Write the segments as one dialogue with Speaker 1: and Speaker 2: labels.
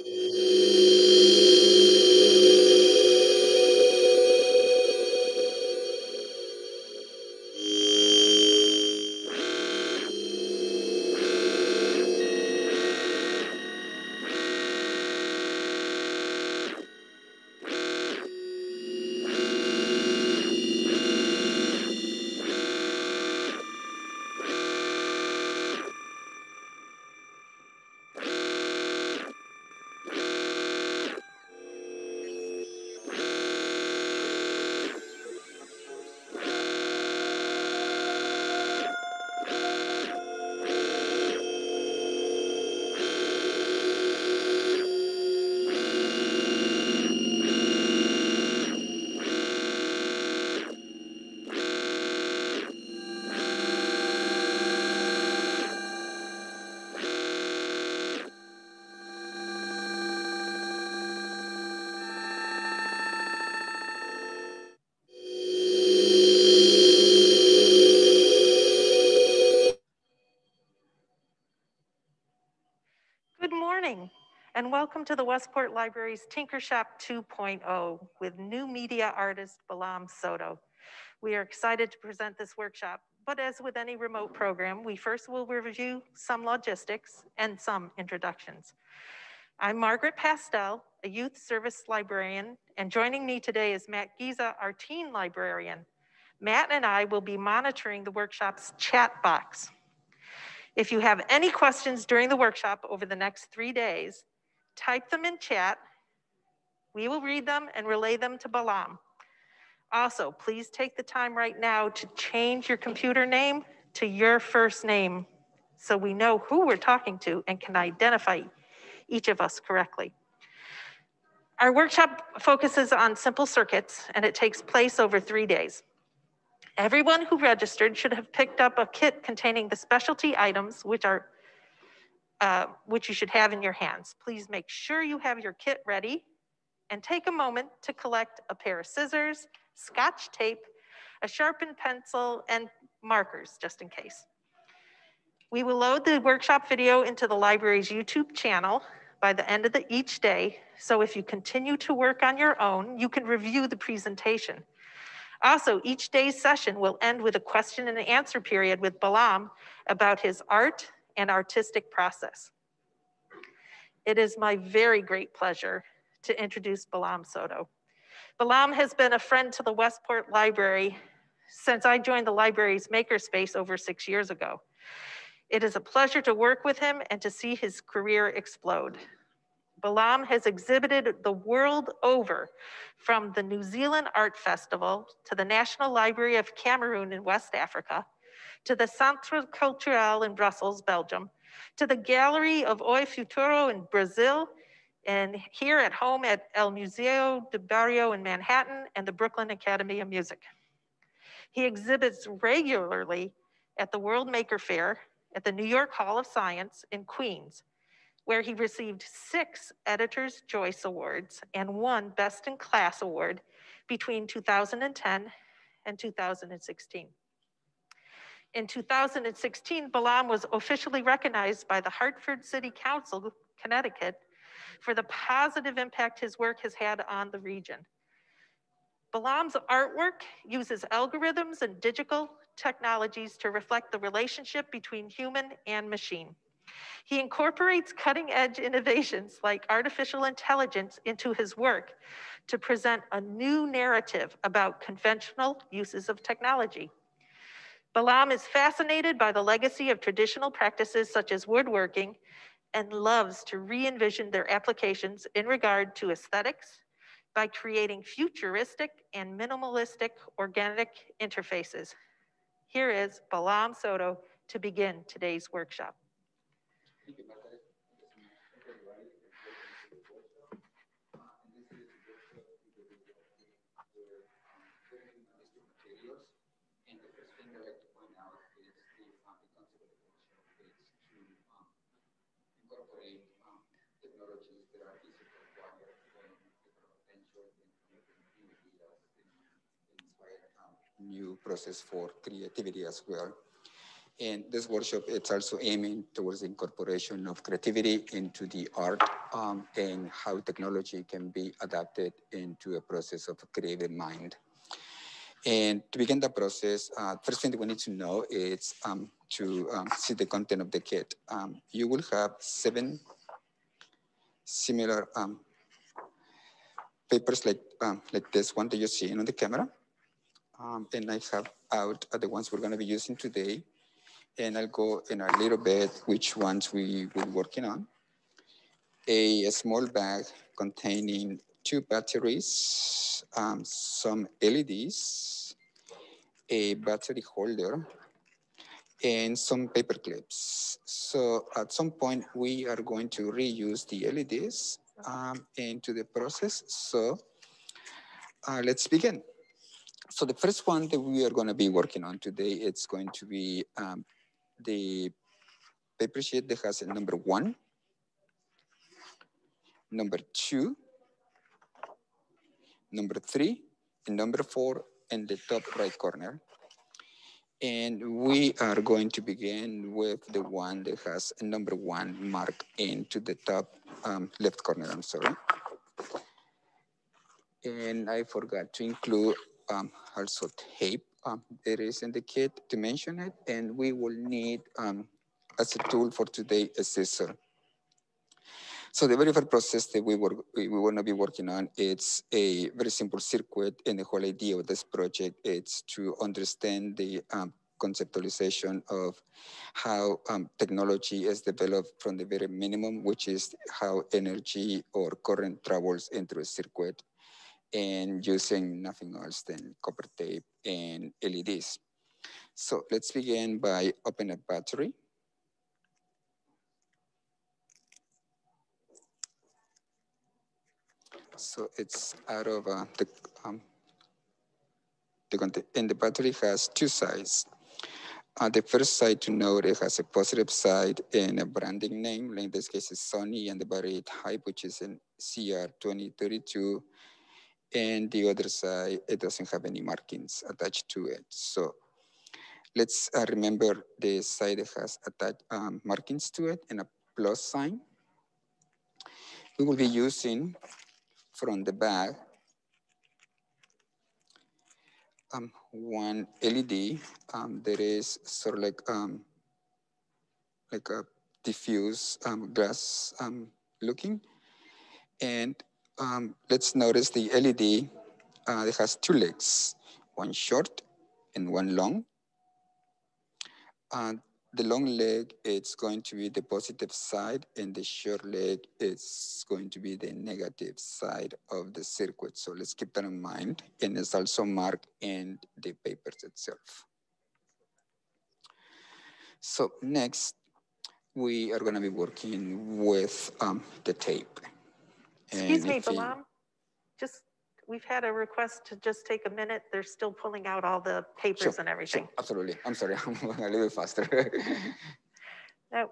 Speaker 1: Good morning, and welcome to the Westport Library's TinkerShop 2.0 with new media artist Balam Soto. We are excited to present this workshop, but as with any remote program, we first will review some logistics and some introductions. I'm Margaret Pastel, a youth service librarian, and joining me today is Matt Giza, our teen librarian. Matt and I will be monitoring the workshop's chat box. If you have any questions during the workshop over the next 3 days, type them in chat. We will read them and relay them to Balam. Also, please take the time right now to change your computer name to your first name so we know who we're talking to and can identify each of us correctly. Our workshop focuses on simple circuits, and it takes place over 3 days. Everyone who registered should have picked up a kit containing the specialty items which you should have in your hands. Please make sure you have your kit ready and take a moment to collect a pair of scissors, Scotch tape, a sharpened pencil, and markers just in case. We will load the workshop video into the library's YouTube channel by the end of each day, so if you continue to work on your own, you can review the presentation. Also, each day's session will end with a question and answer period with Balam about his art and artistic process. It is my very great pleasure to introduce Balam Soto. Balam has been a friend to the Westport Library since I joined the library's makerspace over 6 years ago. It is a pleasure to work with him and to see his career explode. Balam has exhibited the world over, from the New Zealand Art Festival to the National Library of Cameroon in West Africa, to the Centre Culturel in Brussels, Belgium, to the Gallery of Oi Futuro in Brazil, and here at home at El Museo de Barrio in Manhattan and the Brooklyn Academy of Music. He exhibits regularly at the World Maker Fair at the New York Hall of Science in Queens, where he received 6 Editor's Choice Awards and 1 Best in Class Award between 2010 and 2016. In 2016, Balam was officially recognized by the Hartford City Council, Connecticut, for the positive impact his work has had on the region. Balam's artwork uses algorithms and digital technologies to reflect the relationship between human and machine. He incorporates cutting-edge innovations like artificial intelligence into his work to present a new narrative about conventional uses of technology. Balam is fascinated by the legacy of traditional practices such as woodworking and loves to re-envision their applications in regard to aesthetics by creating futuristic and minimalistic organic interfaces. Here is Balam Soto to begin today's workshop.
Speaker 2: Thank you, Margaret. Materials. And the first thing I'd like to point out is the concept of the workshop is to incorporate technologies that are easy to acquire and potential in creating new ideas and inspire new process for creativity as well. And this workshop, it's also aiming towards the incorporation of creativity into the art and how technology can be adapted into a process of a creative mind. And to begin the process, first thing that we need to know is to see the content of the kit. You will have 7 similar papers like this one that you're seeing on the camera. And I have out the ones we're going to be using today. And I'll go in a little bit which ones we will be working on. A small bag containing 2 batteries, some LEDs, a battery holder, and some paper clips. So at some point, we are going to reuse the LEDs into the process. So let's begin. So the first one that we are going to be working on today, it's going to be the paper sheet that has a number 1, number 2, number 3, and number 4 in the top right corner. And we are going to begin with the one that has a number 1 marked into the top left corner, I'm sorry. And I forgot to include also tape. It is in the kit to mention it, and we will need, as a tool for today, a scissor. So the very first process that we want to be working on, it's a very simple circuit, and the whole idea of this project is to understand the conceptualization of how technology is developed from the very minimum, which is how energy or current travels into a circuit, and using nothing else than copper tape and LEDs. So let's begin by opening a battery. So it's out of and the battery has 2 sides. The first side to note, it has a positive side and a branding name. In this case, it's Sony, and the battery type, which is in CR2032. And the other side, it doesn't have any markings attached to it. So let's remember the side that has attached markings to it and a plus sign. We will be using from the back 1 LED that is sort of like a diffuse glass looking. And let's notice the LED, it has 2 legs, one short and one long. The long leg, it's going to be the positive side, and the short leg is going to be the negative side of the circuit. So let's keep that in mind. And it's also marked in the papers itself. So next, we are going to be working with the tape.
Speaker 1: Excuse me, Balam. We've had a request to just take a minute. They're still pulling out all the papers and everything.
Speaker 2: Sure, absolutely. I'm sorry, I'm a little bit faster.
Speaker 1: No.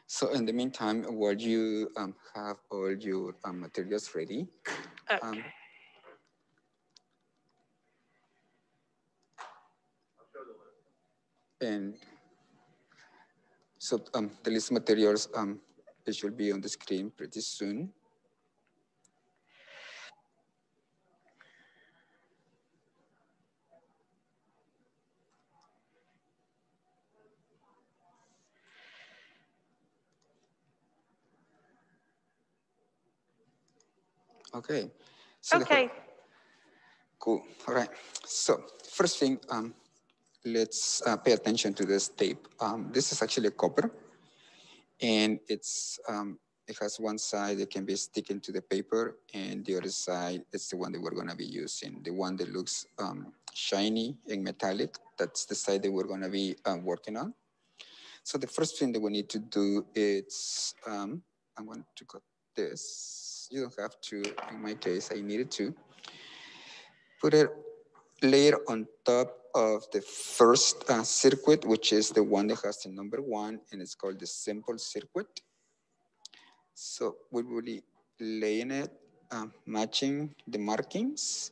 Speaker 2: So in the meantime, while you have all your materials ready,
Speaker 1: Okay.
Speaker 2: and so the list of materials, it should be on the screen pretty soon. Okay. So
Speaker 1: okay.
Speaker 2: Cool. All right. So first thing, let's pay attention to this tape. This is actually a copper, and it has one side that can be sticking to the paper, and the other side is the one that we're going to be using. The one that looks shiny and metallic, that's the side that we're going to be working on. So the first thing that we need to do is, I'm going to cut this. You don't have to, in my case, I needed to. Put a layer on top of the first circuit, which is the one that has the number 1, and it's called the simple circuit. So we will be laying it, matching the markings.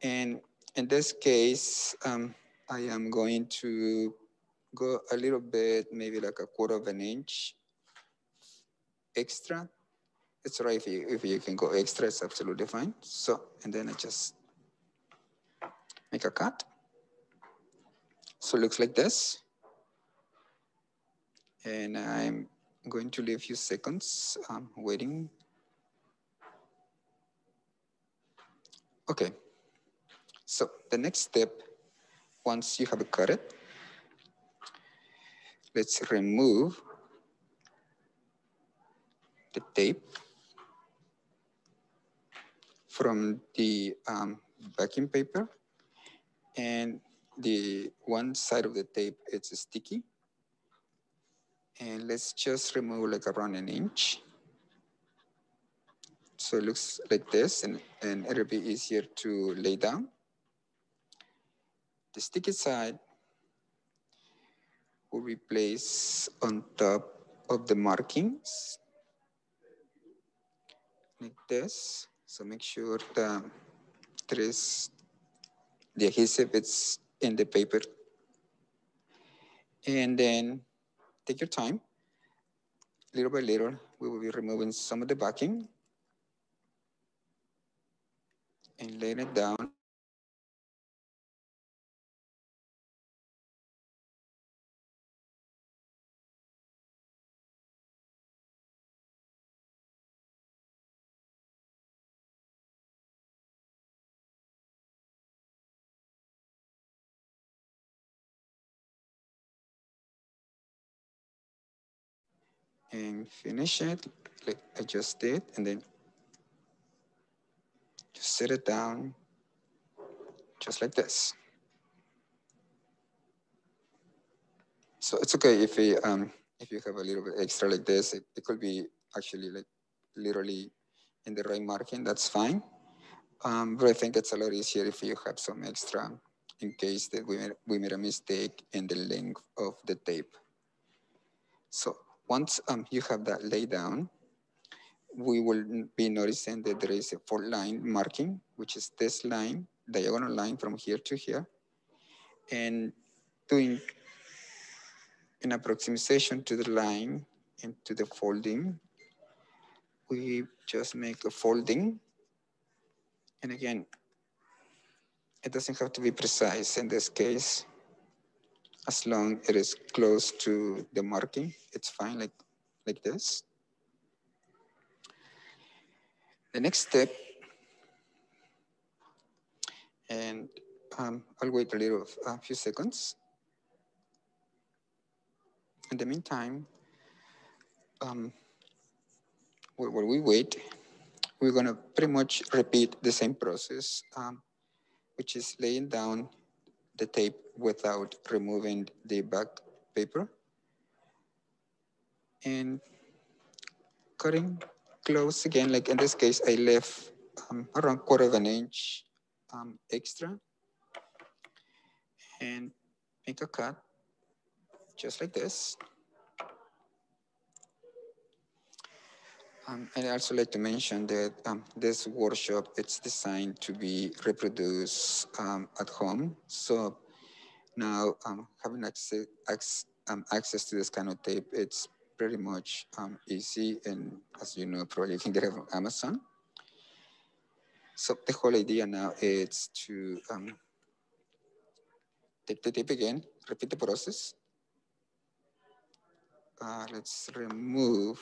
Speaker 2: And In this case, I am going to go a little bit, maybe like a quarter of an inch extra. It's all right if you can go extra, it's absolutely fine. So, and then I just make a cut. So it looks like this. And I'm going to leave a few seconds waiting. Okay, so the next step, once you have cut it, let's remove the tape from the backing paper. And the one side of the tape, it's sticky. And let's just remove like around an inch. So it looks like this, and it'll be easier to lay down. The sticky side will be placed on top of the markings like this. So make sure that there is the adhesive, it's in the paper. And then take your time. Little by little, we will be removing some of the backing and laying it down. And finish it like I just did, and then just set it down just like this. So it's okay if you have a little bit extra like this. It could be actually like literally in the right marking. That's fine. But I think it's a lot easier if you have some extra in case that we made a mistake in the length of the tape. So once you have that laid down, we will be noticing that there is a 4-line marking, which is this line, diagonal line from here to here. And doing an approximation to the line and to the folding, we just make a folding. And again, it doesn't have to be precise in this case. As long as it is close to the marking, it's fine, like this. The next step, and I'll wait a few seconds. In the meantime, while we wait, we're gonna pretty much repeat the same process, which is laying down the tape without removing the back paper and cutting close again. Like in this case, I left around quarter of an inch extra and make a cut just like this. And I also like to mention that this workshop, it's designed to be reproduced at home. So now having access to this kind of tape, it's pretty much easy. And as you know, probably you can get it from Amazon. So the whole idea now is to take the tape again, repeat the process. Let's remove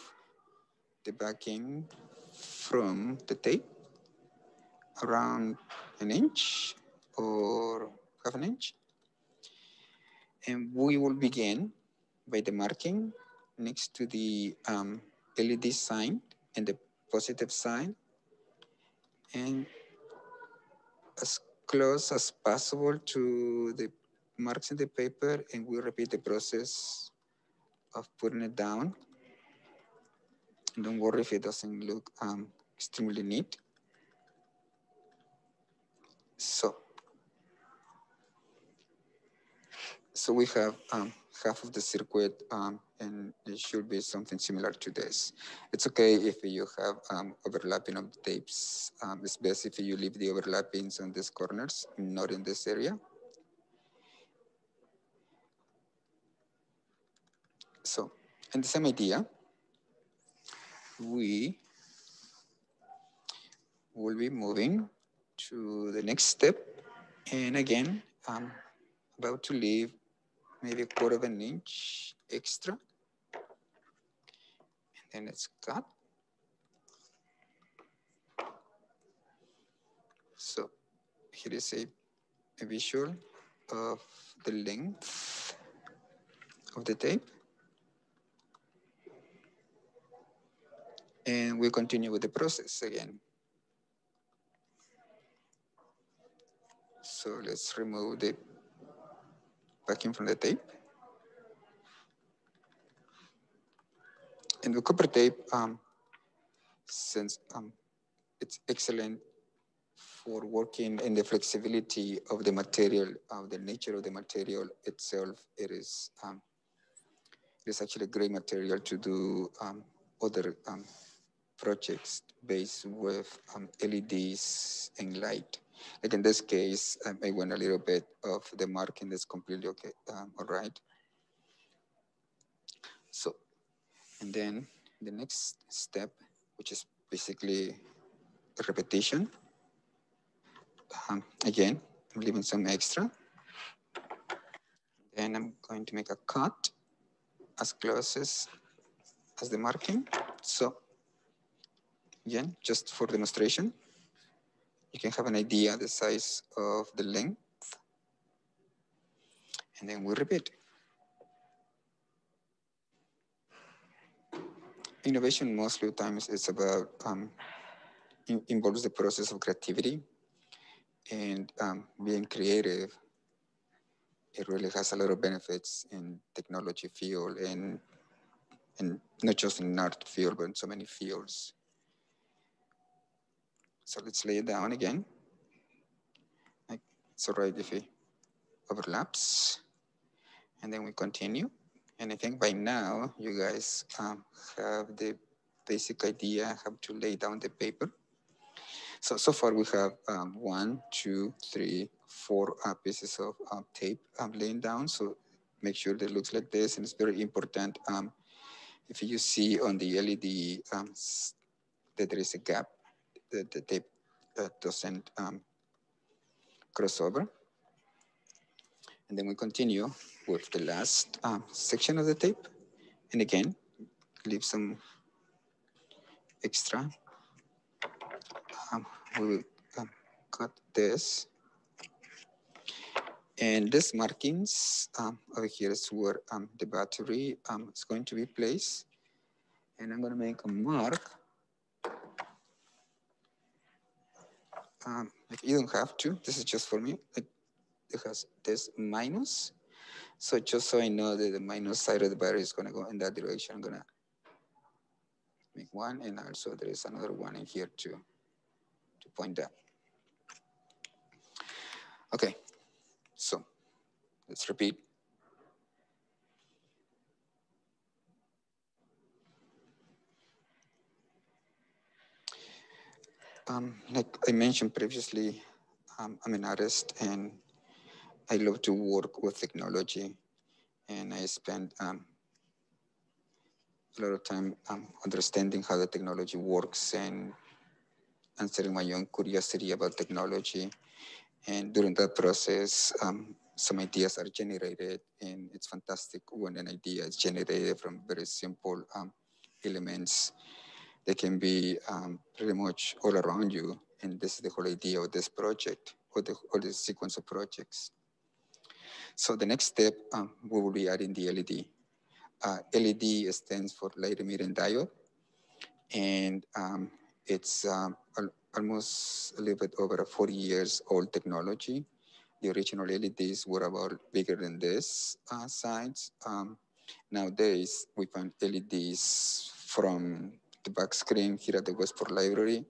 Speaker 2: the backing from the tape around an inch or half an inch. And we will begin by the marking next to the LED sign and the positive sign, and as close as possible to the marks in the paper, and we repeat the process of putting it down. And don't worry if it doesn't look extremely neat. So we have half of the circuit, and it should be something similar to this. It's okay if you have overlapping of the tapes. It's best if you leave the overlappings on these corners, not in this area. So, in the same idea, we will be moving to the next step. And again, I'm about to leave maybe a quarter of an inch extra. And then it's cut. So here is a visual of the length of the tape. And we continue with the process again. So let's remove the backing from the tape. And the copper tape, since it's excellent for working in the flexibility of the material, of the nature of the material itself, it is actually a great material to do other projects based with LEDs and light. Like in this case, I went a little bit of the marking that's completely okay, all right. So, and then the next step, which is basically a repetition. Again, I'm leaving some extra. Then I'm going to make a cut as close as the marking. So again, just for demonstration, you can have an idea the size of the length. And then we repeat. Innovation mostly times is about, involves the process of creativity and being creative. It really has a lot of benefits in technology field and not just in art field, but in so many fields. So let's lay it down again. It's all right if it overlaps. And then we continue. And I think by now you guys have the basic idea how to lay down the paper. So far we have 1, 2, 3, 4 pieces of tape laying down. So make sure that it looks like this. And it's very important. If you see on the LED that there is a gap, the tape doesn't cross over. And then we continue with the last section of the tape. And again, leave some extra. We will cut this. And these markings over here is where the battery is going to be placed. And I'm going to make a mark. Like you don't have to. This is just for me. It has this minus. So just so I know that the minus side of the battery is going to go in that direction, I'm going to make one. And also there is another one in here to point that. Okay, so let's repeat. Like I mentioned previously, I'm an artist and I love to work with technology, and I spend a lot of time understanding how the technology works and answering my own curiosity about technology. And during that process, some ideas are generated, and it's fantastic when an idea is generated from very simple elements that can be pretty much all around you. And this is the whole idea of this project, or the sequence of projects. So the next step, we will be adding the LED. LED stands for light emitting diode, and it's almost a little bit over 40 years old technology. The original LEDs were about bigger than this size. Nowadays, we find LEDs from the back screen here at the Westport Library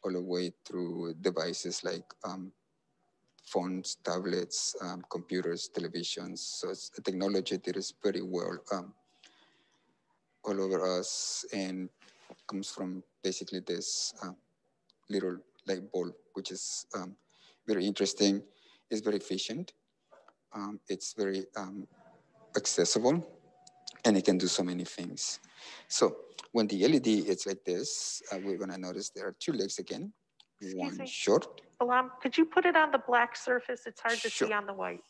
Speaker 2: all the way through devices like phones, tablets, computers, televisions. So it's a technology that is very well all over us and comes from basically this little light bulb, which is very interesting. It's very efficient. It's very accessible, and it can do so many things. So when the LED is like this, we're gonna notice there are two legs again. One short.
Speaker 1: Balam, could you put it on the black surface? It's hard to
Speaker 2: Sure.
Speaker 1: see on the white.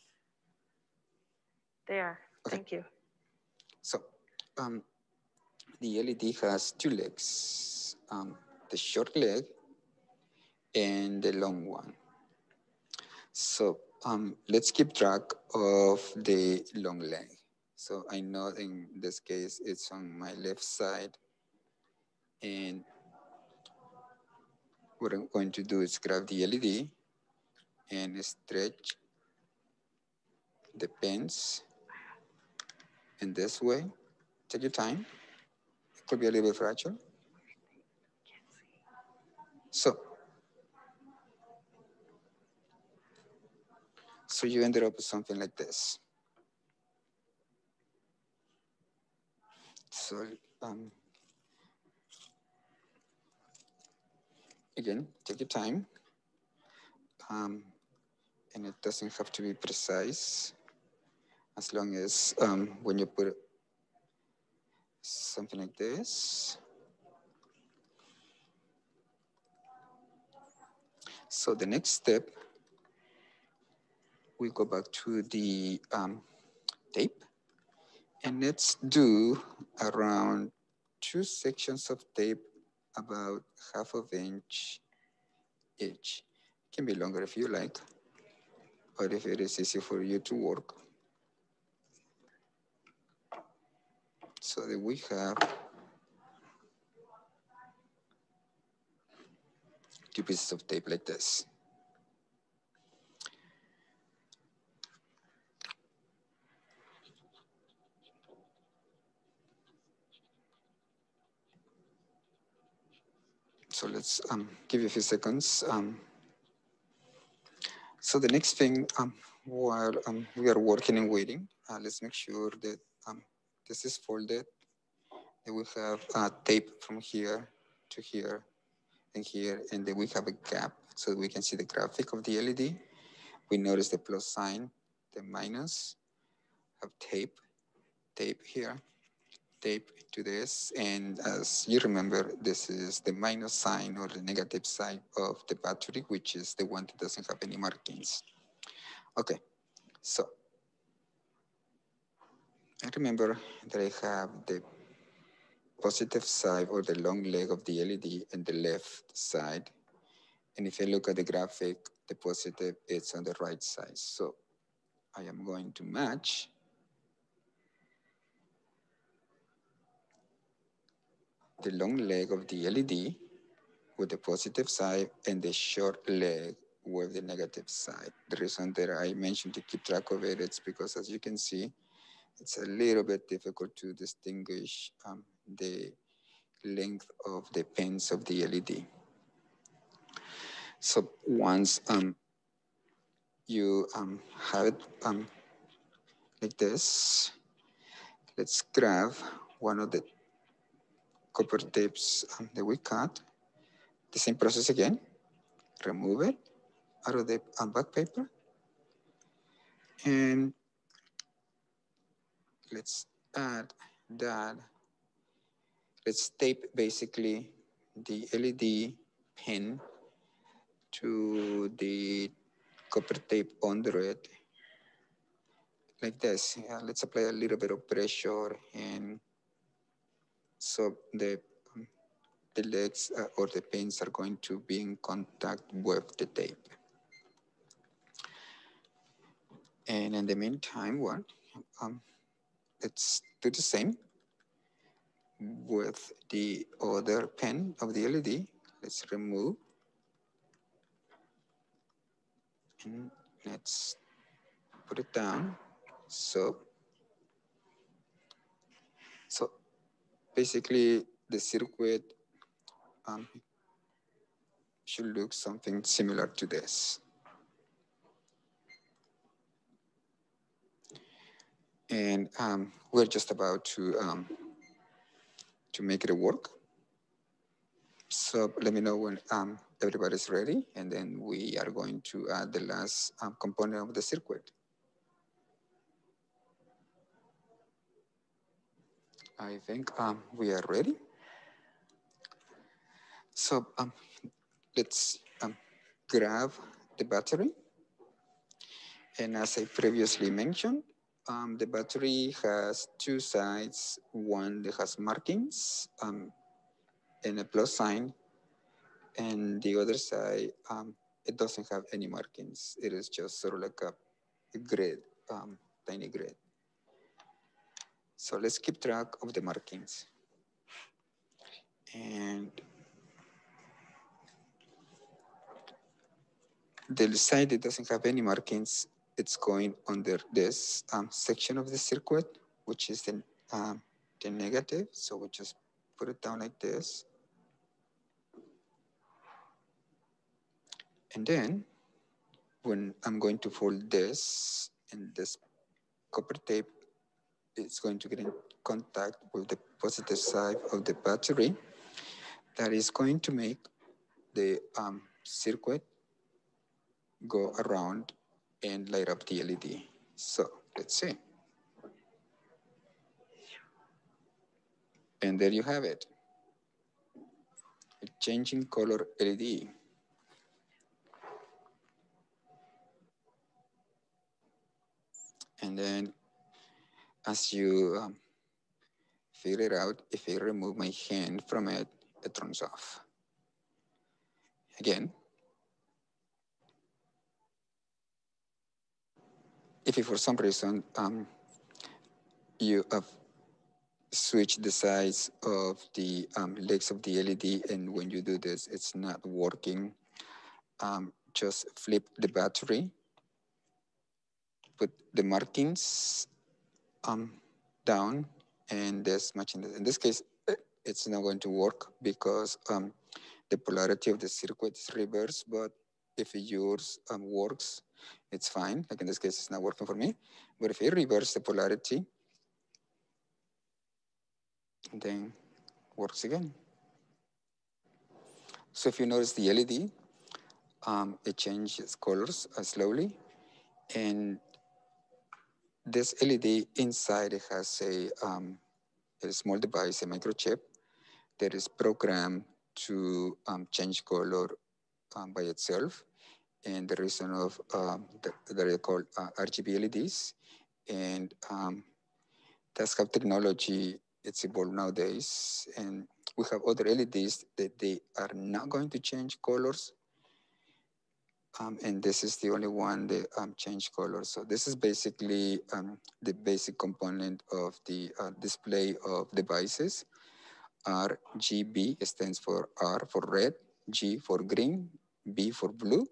Speaker 1: There,
Speaker 2: Okay.
Speaker 1: thank you.
Speaker 2: So the LED has two legs, the short leg and the long one. So let's keep track of the long leg. So I know in this case, it's on my left side. And what I'm going to do is grab the LED and stretch the pins in this way. Take your time. It could be a little bit fragile. So you ended up with something like this. So again, take your time. And it doesn't have to be precise as long as when you put something like this. So the next step, we go back to the tape, and let's do around 2 sections of tape about half of an inch each. It can be longer if you like, or if it is easy for you to work. So that we have 2 pieces of tape like this. So let's give you a few seconds. So the next thing, while we are working and waiting, let's make sure that this is folded. Then we have tape from here to here and here, and then we have a gap so we can see the graphic of the LED. We notice the plus sign, the minus, have tape here, tape to this, and as you remember, this is the minus sign or the negative side of the battery, which is the one that doesn't have any markings. Okay, so I remember that I have the positive side or the long leg of the LED and the left side. And if I look at the graphic, the positive is on the right side. So I am going to match the long leg of the LED with the positive side and the short leg with the negative side. The reason that I mentioned to keep track of it is because, as you can see, it's a little bit difficult to distinguish the length of the pins of the LED. So once you have it like this, let's grab one of the copper tapes that we cut. The same process again. Remove it out of the back paper. And let's add that. Let's tape basically the LED pin to the copper tape under it like this. Let's apply a little bit of pressure, and so the legs or the pins are going to be in contact with the tape. And in the meantime, let's do the same with the other pin of the LED. Let's remove, and let's put it down. So basically the circuit should look something similar to this. And we're just about to make it work. So let me know when everybody's ready, and then we are going to add the last component of the circuit. I think we are ready. So let's grab the battery. And as I previously mentioned, the battery has two sides, one that has markings and a plus sign, and the other side, it doesn't have any markings. It is just sort of like a grid, tiny grid. So let's keep track of the markings. And the side that doesn't have any markings, it's going under this section of the circuit, which is the negative. So we just put it down like this. And then when I'm going to fold this, and this copper tape is going to get in contact with the positive side of the battery, that is going to make the circuit go around and light up the LED. So let's see. And there you have it. A changing color LED. And then as you figure it out, if I remove my hand from it, it turns off. Again, if for some reason you have switched the size of the legs of the LED, and when you do this, it's not working, just flip the battery, put the markings down, and this much. In this case, it's not going to work because the polarity of the circuit is reversed, but if yours works, it's fine. Like in this case, it's not working for me. But if I reverse the polarity, then works again. So if you notice the LED, it changes colors slowly. And this LED inside has a small device, a microchip, that is programmed to change color by itself. And the reason of that are called RGB LEDs. And that's how technology it's evolved nowadays. And we have other LEDs that they are not going to change colors. And this is the only one that change colors. So this is basically the basic component of the display of devices. RGB stands for R for red, G for green, B for blue.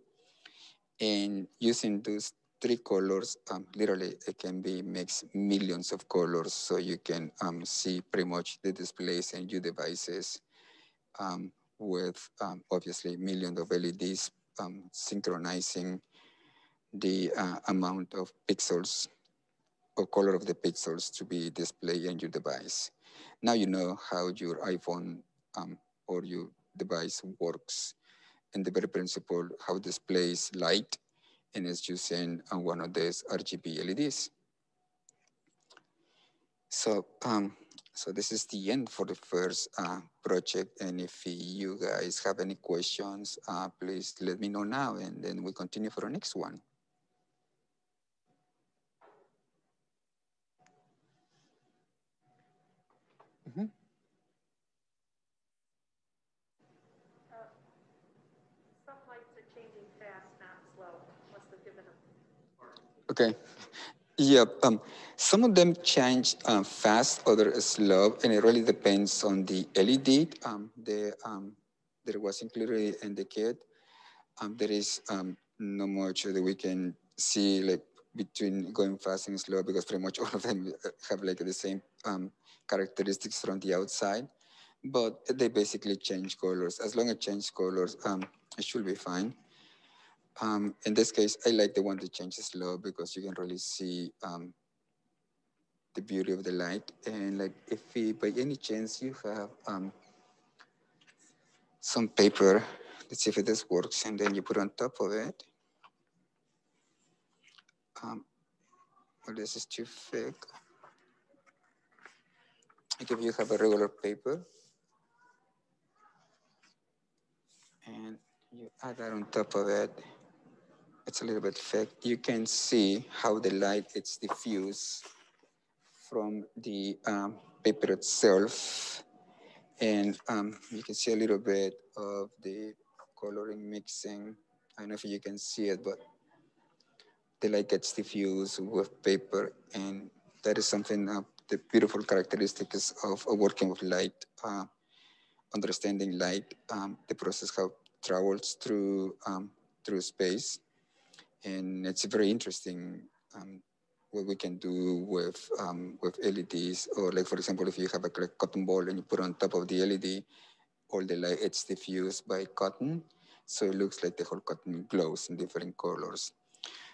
Speaker 2: And using those three colors, literally it can be makes millions of colors. So you can see pretty much the displays and your devices with obviously millions of LEDs synchronizing the amount of pixels or color of the pixels to be displayed in your device. Now you know how your iPhone or your device works, and the very principle how displays light, and it's using one of these RGB LEDs. So, so this is the end for the first project. And if you guys have any questions, please let me know now, and then we continue for the next one. Mm-hmm.
Speaker 1: Some lights are changing fast, not slow. Must have given them.
Speaker 2: Okay. Yeah, some of them change fast, others slow, and it really depends on the LED that was included in the kit. There is not much that we can see like between going fast and slow, because pretty much all of them have like the same characteristics from the outside, but they basically change colors. As long as change colors, it should be fine. In this case, I like the one that changes slow because you can really see the beauty of the light. And like if by any chance you have some paper, let's see if this works, and then you put on top of it. Well, this is too thick. Like if you have a regular paper, and you add that on top of it, it's a little bit thick. You can see how the light is diffused from the paper itself. And you can see a little bit of the coloring mixing. I don't know if you can see it, but the light gets diffused with paper. And that is something, the beautiful characteristics of working with light, understanding light, the process how it travels through space. And it's very interesting what we can do with LEDs, or like, for example, if you have a cotton ball and you put on top of the LED, all the light, it's diffused by cotton. So it looks like the whole cotton glows in different colors.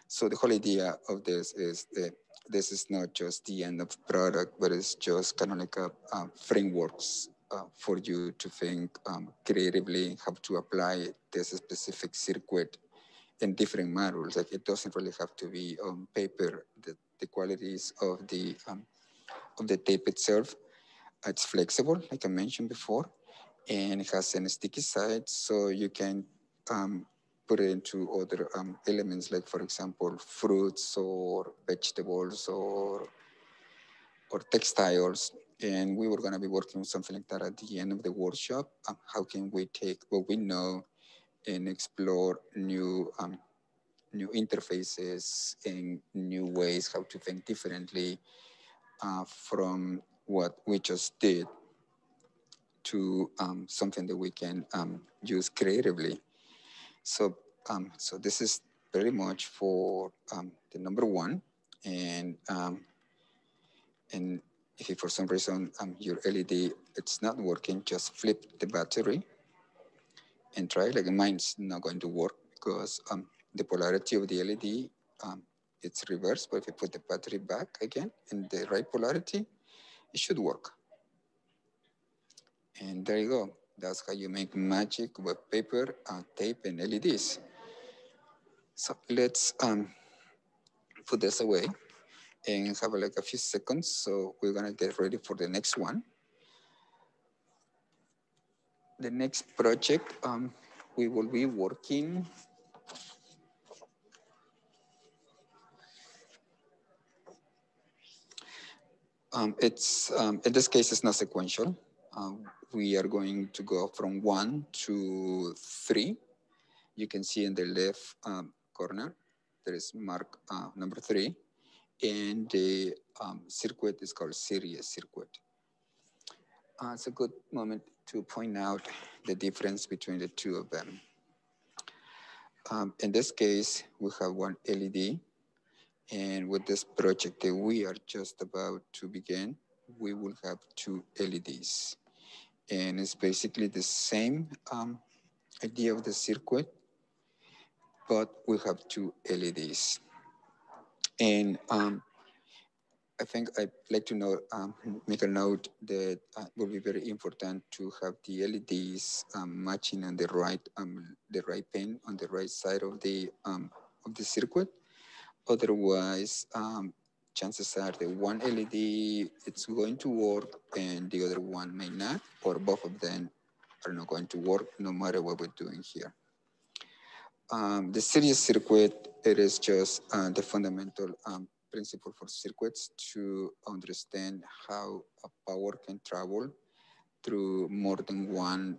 Speaker 2: So the whole idea of this is that this is not just the end of product, but it's just kind of like a frameworks for you to think creatively how to apply this specific circuit in different models. Like it doesn't really have to be on paper. The qualities of the tape itself, it's flexible, like I mentioned before, and it has a sticky side, so you can put it into other elements, like for example, fruits or vegetables or textiles. And we were going to be working with something like that at the end of the workshop. How can we take what we know and explore new interfaces and new ways how to think differently from what we just did to something that we can use creatively. So, so this is very much for the number one, and if for some reason your LED it's not working, just flip the battery and try. Like mine's not going to work because the polarity of the LED it's reversed. But if you put the battery back again in the right polarity, it should work. And there you go. That's how you make magic with paper, tape, and LEDs. So let's put this away and have like a few seconds. So we're gonna get ready for the next one. The next project, we will be working it's in this case it's not sequential. We are going to go from 1 to 3. You can see in the left corner there is mark number 3, and the circuit is called series circuit. It's a good moment to point out the difference between the two of them. In this case, we have one LED, and with this project that we are just about to begin, we will have 2 LEDs. And it's basically the same idea of the circuit, but we have 2 LEDs. And I think I'd like to know, make a note that it will be very important to have the LEDs matching on the right pin on the right side of the circuit. Otherwise, chances are the one LED it's going to work and the other one may not, or both of them are not going to work no matter what we're doing here. The series circuit, it is just the fundamental principle for circuits to understand how a power can travel through more than one,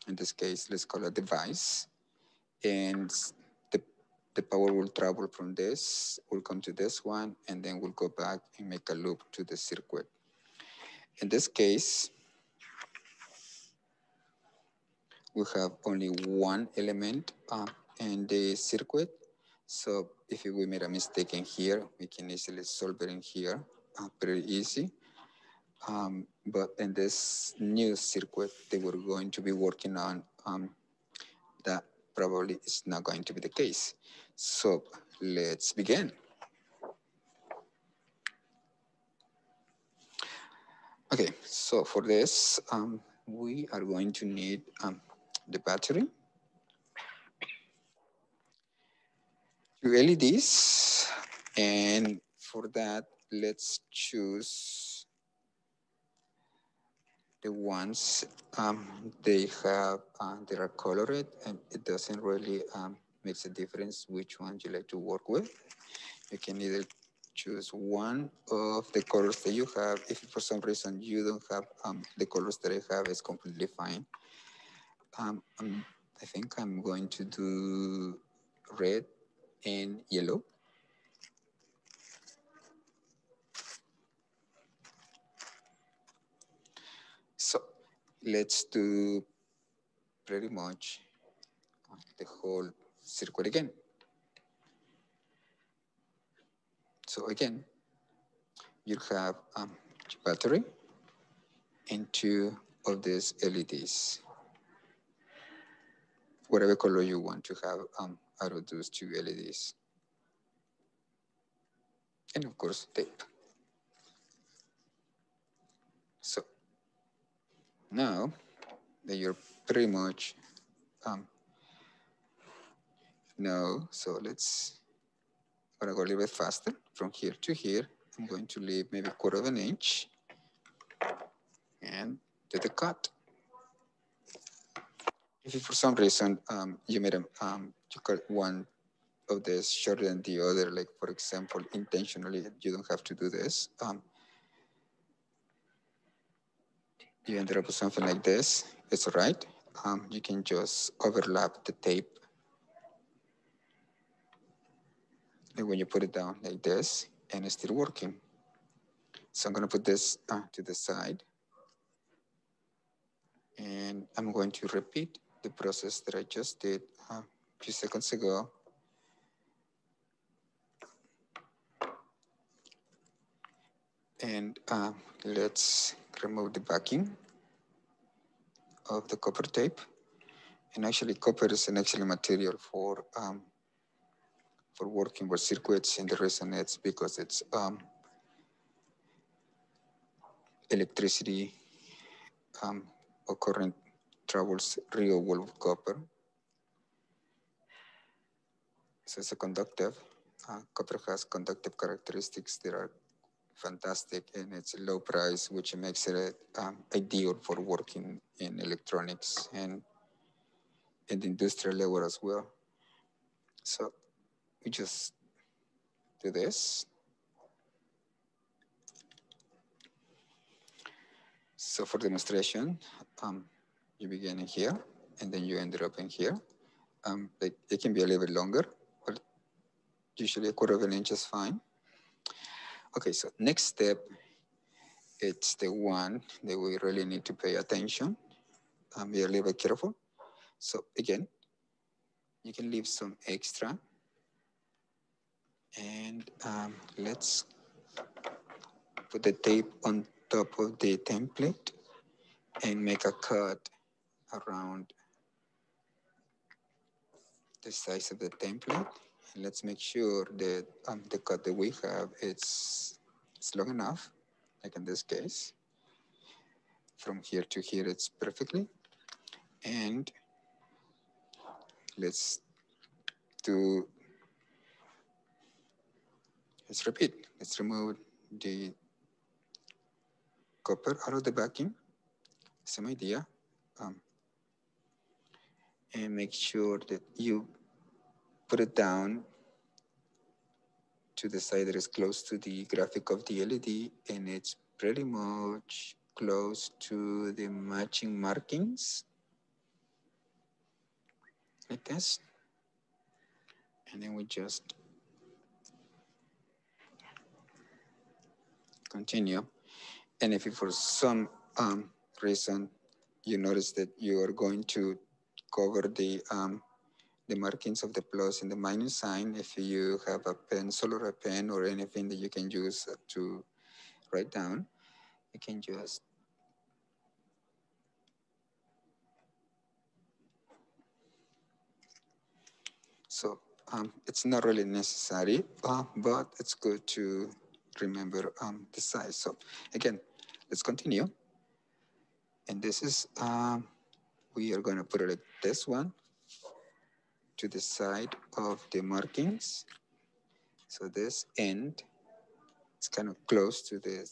Speaker 2: in this case, let's call it a device. And the power will travel from this, will come to this one, and then we'll go back and make a loop to the circuit. In this case, we have only one element in the circuit. So if we made a mistake in here, we can easily solve it in here, pretty easy. But in this new circuit that we're going to be working on, that probably is not going to be the case. So let's begin. So for this, we are going to need the battery, 2 LEDs, and for that, let's choose the ones they are colored, and it doesn't really makes a difference which one you like to work with. You can either choose one of the colors that you have. If for some reason you don't have the colors that I have, it's completely fine. I think I'm going to do red and yellow. So let's do pretty much the whole circle again. So again, you have battery and 2 of these LEDs, whatever color you want to have out of those 2 LEDs. And of course, tape. So now that you're pretty much know, so I'm gonna go a little bit faster from here to here. I'm going to leave maybe 1/4 of an inch and do the cut. If for some reason you made you cut one of this shorter than the other, like for example, intentionally, you don't have to do this. You ended up with something like this, it's all right. You can just overlap the tape. And when you put it down like this, and it's still working. So I'm gonna put this to the side. And I'm going to repeat the process that I just did a few seconds ago. And let's remove the backing of the copper tape. And actually, copper is an excellent material for working with circuits, and the reason it's because it's electricity or current travels real well with copper. So it's a conductive. Copper has conductive characteristics that are fantastic, and it's a low price, which makes it ideal for working in electronics and in the industrial level as well. So we just do this. So for demonstration, you begin in here, and then you end up in here. It can be a little bit longer, but usually 1/4 of an inch is fine. Okay, so next step, it's the one that we really need to pay attention. Be a little bit careful. So again, you can leave some extra. And let's put the tape on top of the template and make a cut around the size of the template. And let's make sure that the cut that we have it's long enough, like in this case. From here to here, it's perfectly. And let's repeat. Let's remove the copper out of the backing. Same idea. And make sure that you put it down to the side that is close to the graphic of the LED, and it's pretty much close to the matching markings, like this. And then we just continue. And if for some reason you notice that you are going to cover the markings of the plus and the minus sign, if you have a pencil or a pen or anything that you can use to write down, you can just so it's not really necessary, but it's good to remember the size. So again, let's continue. And this is, we are going to put it like this one to the side of the markings. So this end is kind of close to the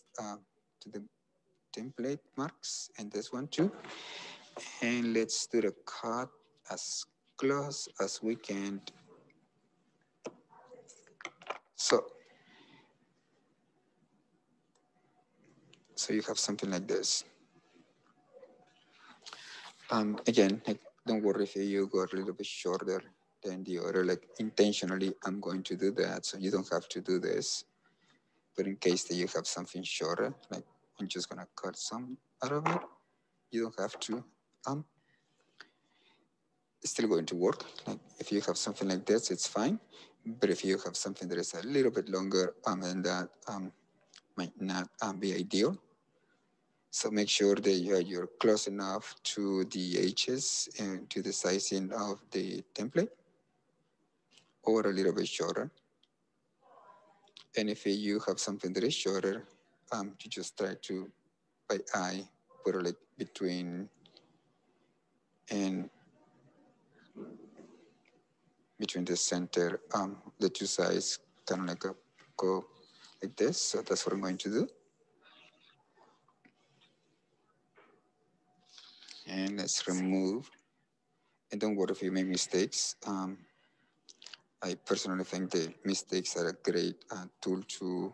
Speaker 2: template marks, and this one too. And let's do the cut as close as we can. So you have something like this. Again, like, don't worry if you go a little bit shorter than the other. Like, intentionally, I'm going to do that, so you don't have to do this. But in case that you have something shorter, like, I'm just gonna cut some out of it. You don't have to. It's still going to work. Like, if you have something like this, it's fine. But if you have something that is a little bit longer, and that might not be ideal. So make sure that you're close enough to the edges and to the sizing of the template, or a little bit shorter. And if you have something that is shorter, you just try to, by eye, put it like between the center, the two sides, kind of like go like this. So that's what I'm going to do. And let's remove. And don't worry if you make mistakes. I personally think the mistakes are a great tool to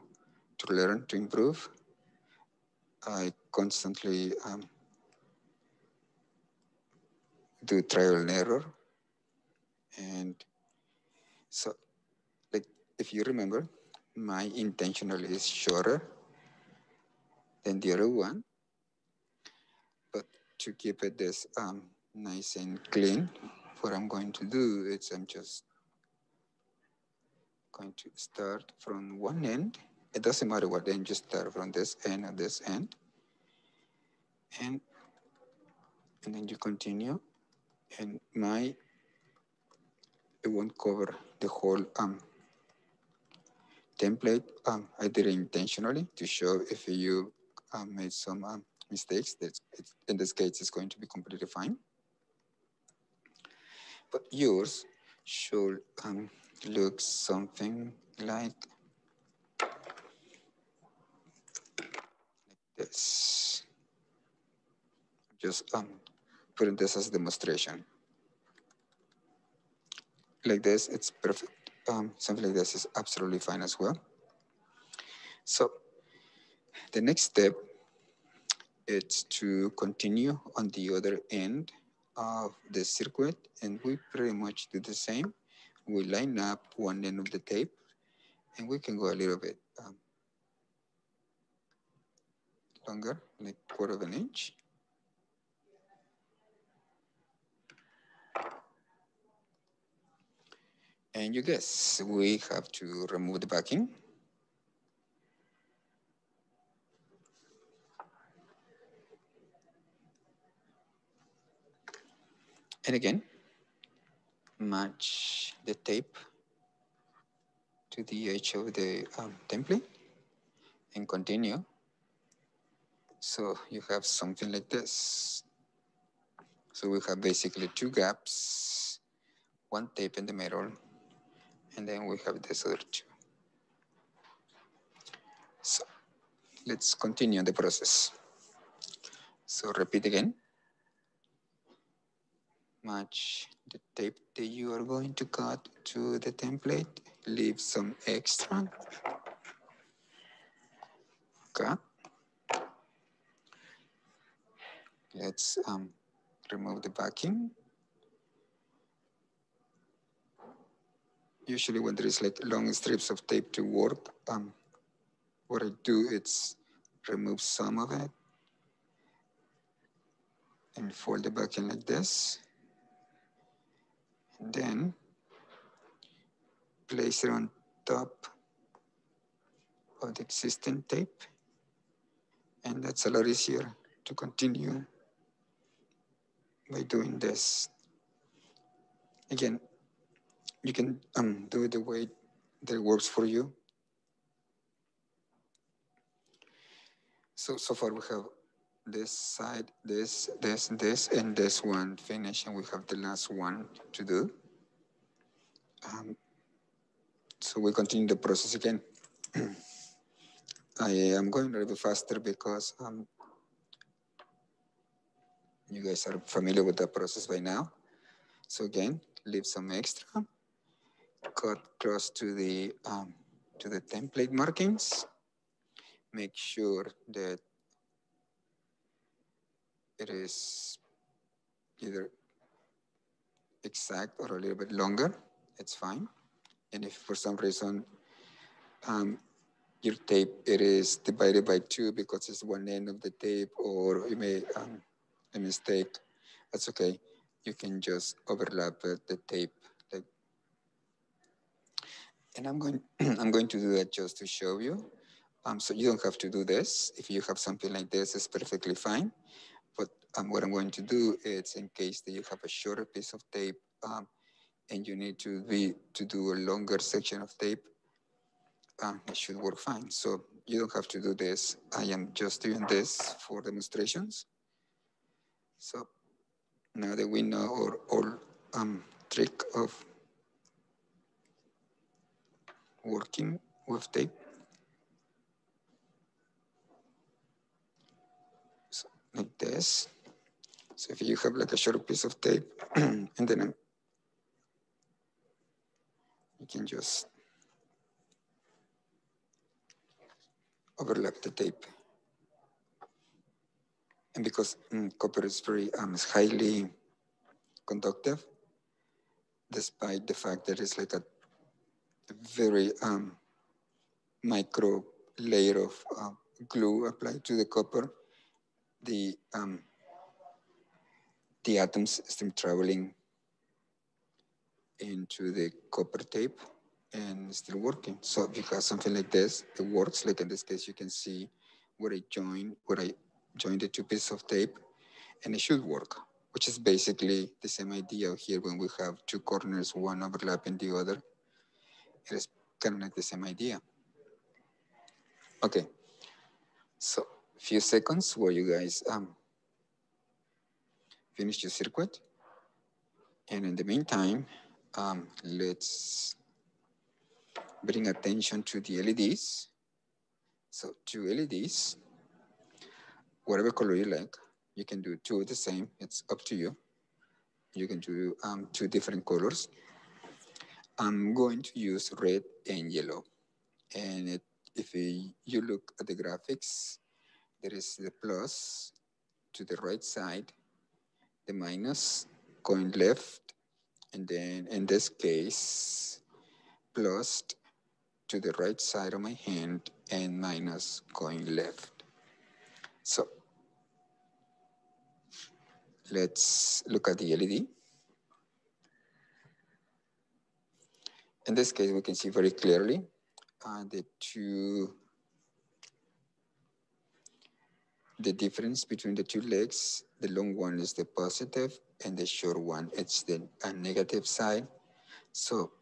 Speaker 2: learn, to improve. I constantly do trial and error. And so, like, if you remember, my intentional is shorter than the other one. But to keep it this nice and clean, what I'm going to do is I'm just going to start from one end. It doesn't matter what end, just start from this end and this end. And then you continue. And it won't cover the whole template. I did it intentionally to show if you made some mistakes, in this case, it's going to be completely fine. But yours should look something like this. Just putting this as a demonstration. Like this, it's perfect. Something like this is absolutely fine as well. So the next step is to continue on the other end of the circuit, and we pretty much do the same. We line up one end of the tape, and we can go a little bit longer, like 1/4 of an inch. And you guess, we have to remove the backing. And again, match the tape to the edge of the template and continue. So you have something like this. So we have basically two gaps, one tape in the middle, and then we have this other two. So let's continue the process. So repeat again. Match the tape that you are going to cut to the template. Leave some extra. Cut. Let's remove the backing. Usually when there is like long strips of tape to work, what I do is remove some of it and fold the backing like this. And then place it on top of the existing tape. And that's a lot easier to continue by doing this. Again, you can do it the way that works for you. So far we have this side, this, and this one finish, and we have the last one to do. So we continue the process again. I am going a little bit faster because you guys are familiar with the process by now. So again, leave some extra, cut close to the template markings. Make sure that it is either exact or a little bit longer. It's fine. And if for some reason your tape it is divided by 2 because it's one end of the tape, or you may a mistake, that's okay. You can just overlap the tape. And I'm going I'm going to do that just to show you. So you don't have to do this. If you have something like this, it's perfectly fine. But what I'm going to do is, in case that you have a shorter piece of tape and you need to do a longer section of tape, it should work fine. So you don't have to do this. I am just doing this for demonstrations. So now that we know our old trick of working with tape, so like this. So if you have like a short piece of tape, and then you can just overlap the tape. And because copper is very is highly conductive, despite the fact that it's like a very micro layer of glue applied to the copper, the atoms still traveling into the copper tape and still working. So if you have something like this, it works. Like in this case, you can see where I joined the 2 pieces of tape, and it should work, which is basically the same idea here when we have 2 corners, one overlapping the other. It is kind of like the same idea. Okay, so a few seconds where you guys finish your circuit. And in the meantime, let's bring attention to the LEDs. So 2 LEDs, whatever color you like, you can do 2 of the same, it's up to you. You can do 2 different colors. I'm going to use red and yellow. And if you look at the graphics, there is the plus to the right side, the minus going left, and then in this case, plus to the right side of my hand and minus going left. So let's look at the LED. In this case, we can see very clearly the difference between the 2 legs. The long one is the positive, and the short one, it's the negative side. So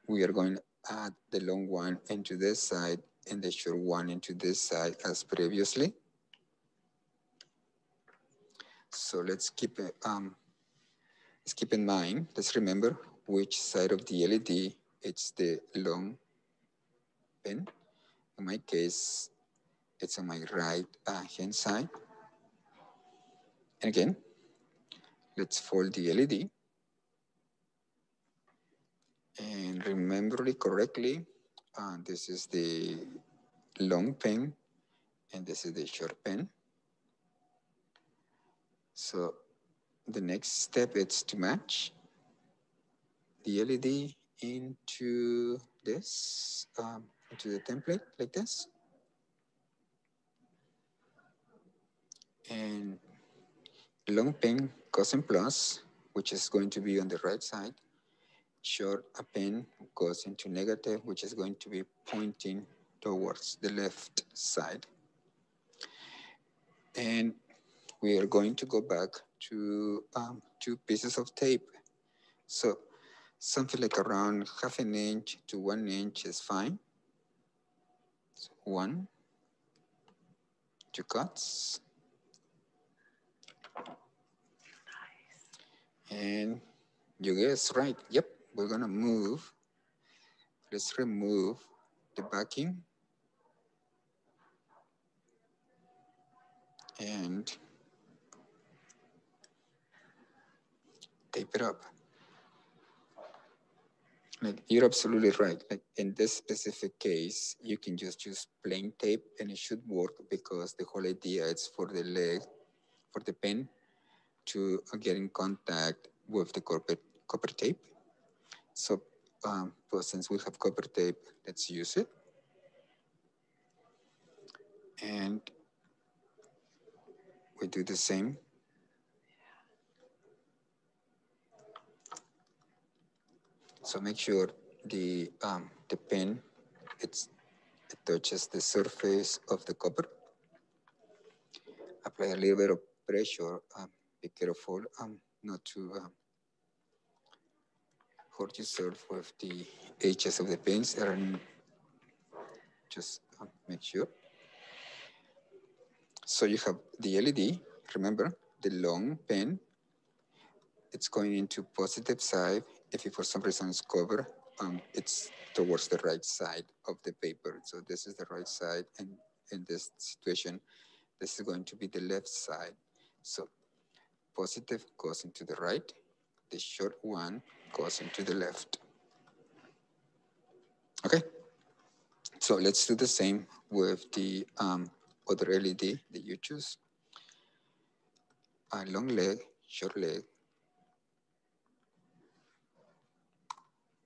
Speaker 2: we are going to add the long one into this side and the short one into this side as previously. So let's keep in mind, let's remember which side of the LED it's the long pin. In my case, it's on my right hand side. And again, let's fold the LED. And remember it correctly, this is the long pin and this is the short pin. So the next step is to match the LED into this, into the template like this. And long pin goes in plus, which is going to be on the right side. Short pin goes into negative, which is going to be pointing towards the left side. And we are going to go back to 2 pieces of tape. So something like around 1/2 inch to 1 inch is fine. So 1, 2 cuts. And you guess right. Yep, we're gonna move. Let's remove the backing and tape it up. Like, you're absolutely right. Like, in this specific case, you can just use plain tape and it should work, because the whole idea is for the leg, for the pen to get in contact with the copper tape. So, well, since we have copper tape, let's use it. And we do the same. So make sure the pen, it touches the surface of the copper. Apply a little bit of pressure. Be careful not to hurt yourself with the edges of the pens, and just make sure. So you have the LED. Remember, the long pen, it's going into positive side. If it for some reason it's covered, it's towards the right side of the paper. So this is the right side, and in this situation, this is going to be the left side. So positive goes into the right, the short one goes into the left. Okay, so let's do the same with the other LED that you choose. A long leg, short leg.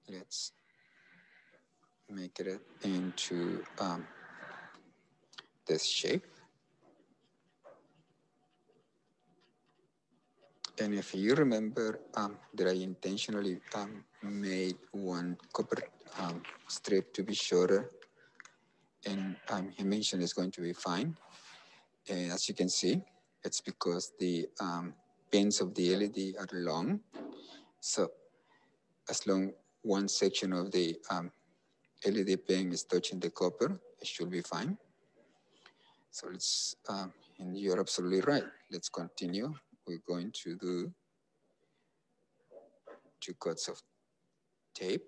Speaker 2: Let's make it into this shape. And if you remember that I intentionally made one copper strip to be shorter, and he mentioned it's going to be fine. And as you can see, it's because the pins of the LED are long. So as long one section of the LED pin is touching the copper, it should be fine. So let's, and you're absolutely right. Let's continue. We're going to do 2 cuts of tape.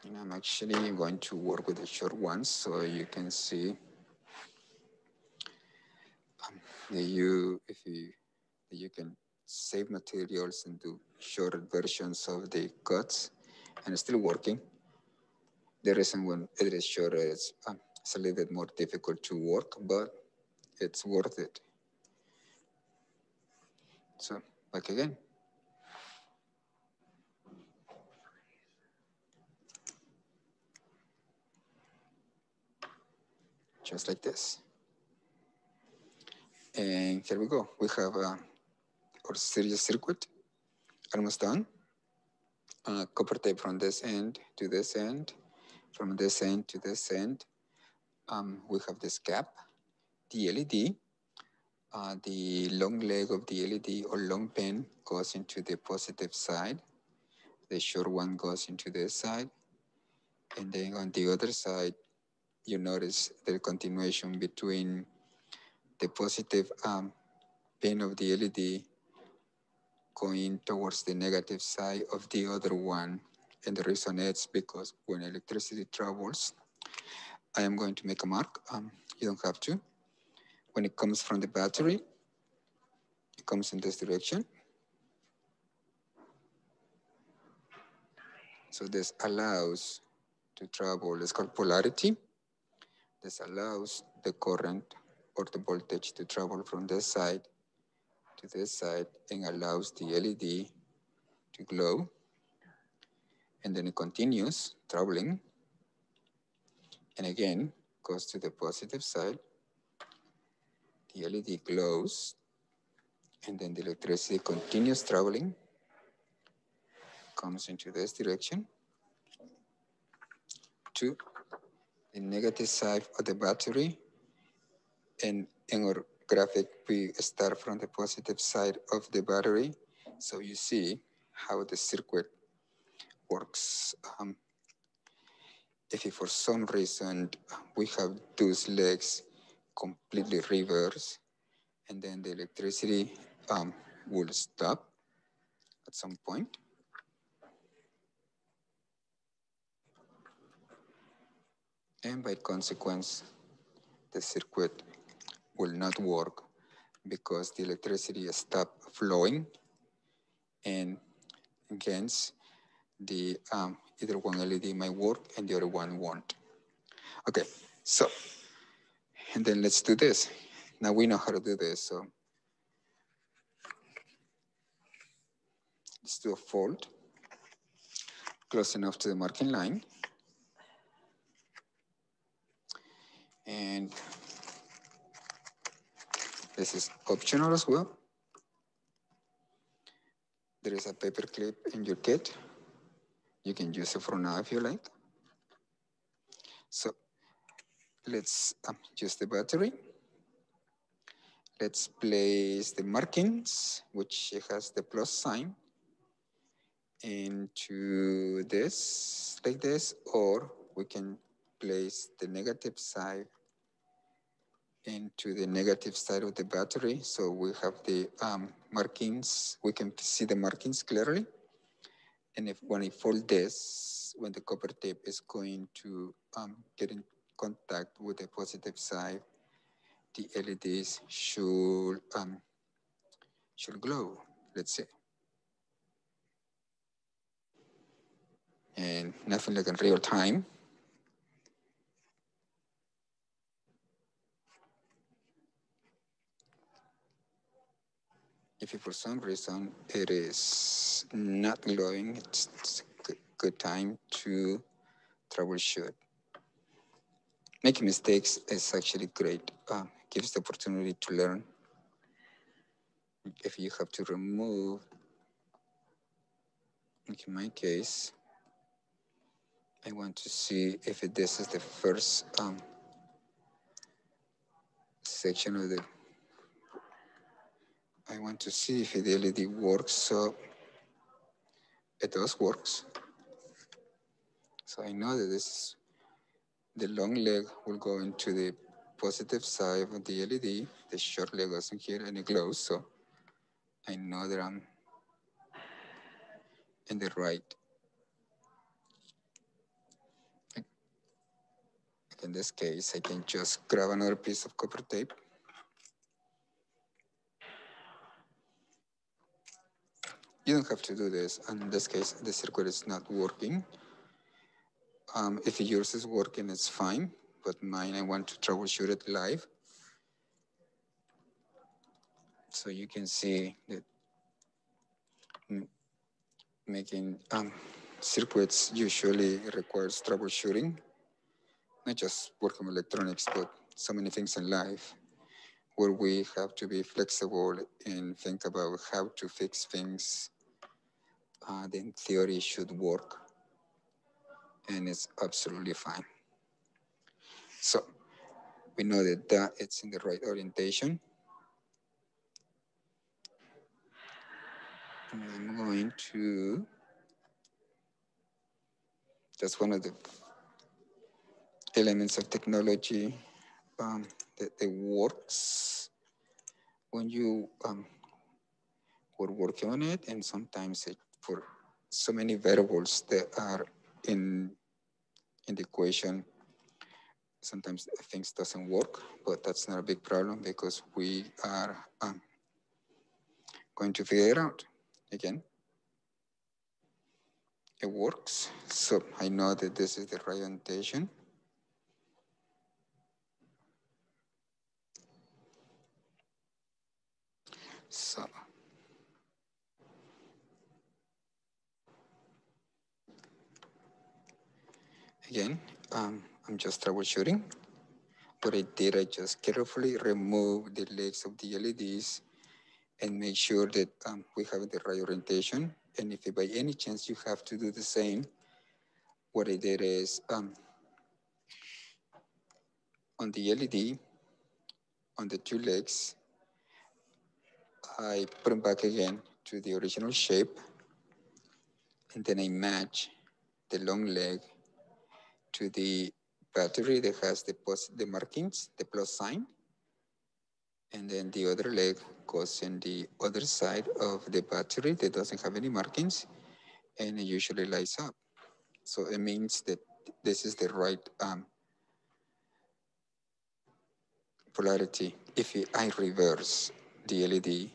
Speaker 2: And I'm actually going to work with the short ones so you can see that you can save materials and do shorter versions of the cuts, and it's still working. The reason when it is shorter is it's a little bit more difficult to work, but it's worth it. So back again. Just like this. And here we go. We have our series circuit almost done. Copper tape from this end to this end, from this end to this end. We have this cap, the LED. The long leg of the LED or long pin goes into the positive side. The short one goes into this side. And then on the other side, you notice the continuation between the positive pin of the LED going towards the negative side of the other one. And the reason is because when electricity travels, I am going to make a mark. You don't have to. When it comes from the battery, it comes in this direction. So this allows to travel, it's called polarity. This allows the current or the voltage to travel from this side to this side and allows the LED to glow. And then it continues traveling. And again, goes to the positive side. The LED glows. And then the electricity continues traveling, comes into this direction to the negative side of the battery. And in our graphic, we start from the positive side of the battery. So you see how the circuit works. If for some reason we have those legs completely reversed and then the electricity will stop at some point. And by consequence, the circuit will not work because the electricity stopped flowing, and hence the either one LED might work and the other one won't. Okay, so, and then let's do this. Now we know how to do this, so let's do a fold close enough to the marking line. And this is optional as well. There is a paper clip in your kit. You can use it for now if you like. So let's use the battery. Let's place the markings, which has the plus sign, into this, like this, or we can place the negative side into the negative side of the battery. So we have the markings, we can see the markings clearly. And if when I fold this, when the copper tape is going to get in contact with the positive side, the LEDs should glow, let's say. And nothing like in real time. If for some reason it is not glowing, it's a good time to troubleshoot. Making mistakes is actually great. Gives the opportunity to learn. If you have to remove, like in my case, I want to see if this is the first section of the, I want to see if the LED works. So it does works. So I know that this is, the long leg will go into the positive side of the LED. The short leg goes in here and it glows. So I know that I'm in the right. In this case, I can just grab another piece of copper tape. You don't have to do this. And in this case, the circuit is not working. If yours is working, it's fine. But mine, I want to troubleshoot it live. So you can see that making circuits usually requires troubleshooting. Not just working with electronics, but so many things in life where we have to be flexible and think about how to fix things that in theory should work. And it's absolutely fine. So we know that it's in the right orientation. And I'm going to, that's one of the elements of technology that works when you were working on it, and sometimes for so many variables that are in the equation, sometimes things doesn't work, but that's not a big problem because we are going to figure it out. Again, it works. So I know that this is the right orientation. So again, I'm just troubleshooting. What I did, I just carefully remove the legs of the LEDs and make sure that we have the right orientation. And if by any chance you have to do the same, what I did is on the LED, on the two legs, I put them back again to the original shape, and then I match the long leg to the battery that has the markings, the plus sign. And then the other leg goes in the other side of the battery that doesn't have any markings, and it usually lights up. So it means that this is the right polarity. If I reverse the LED,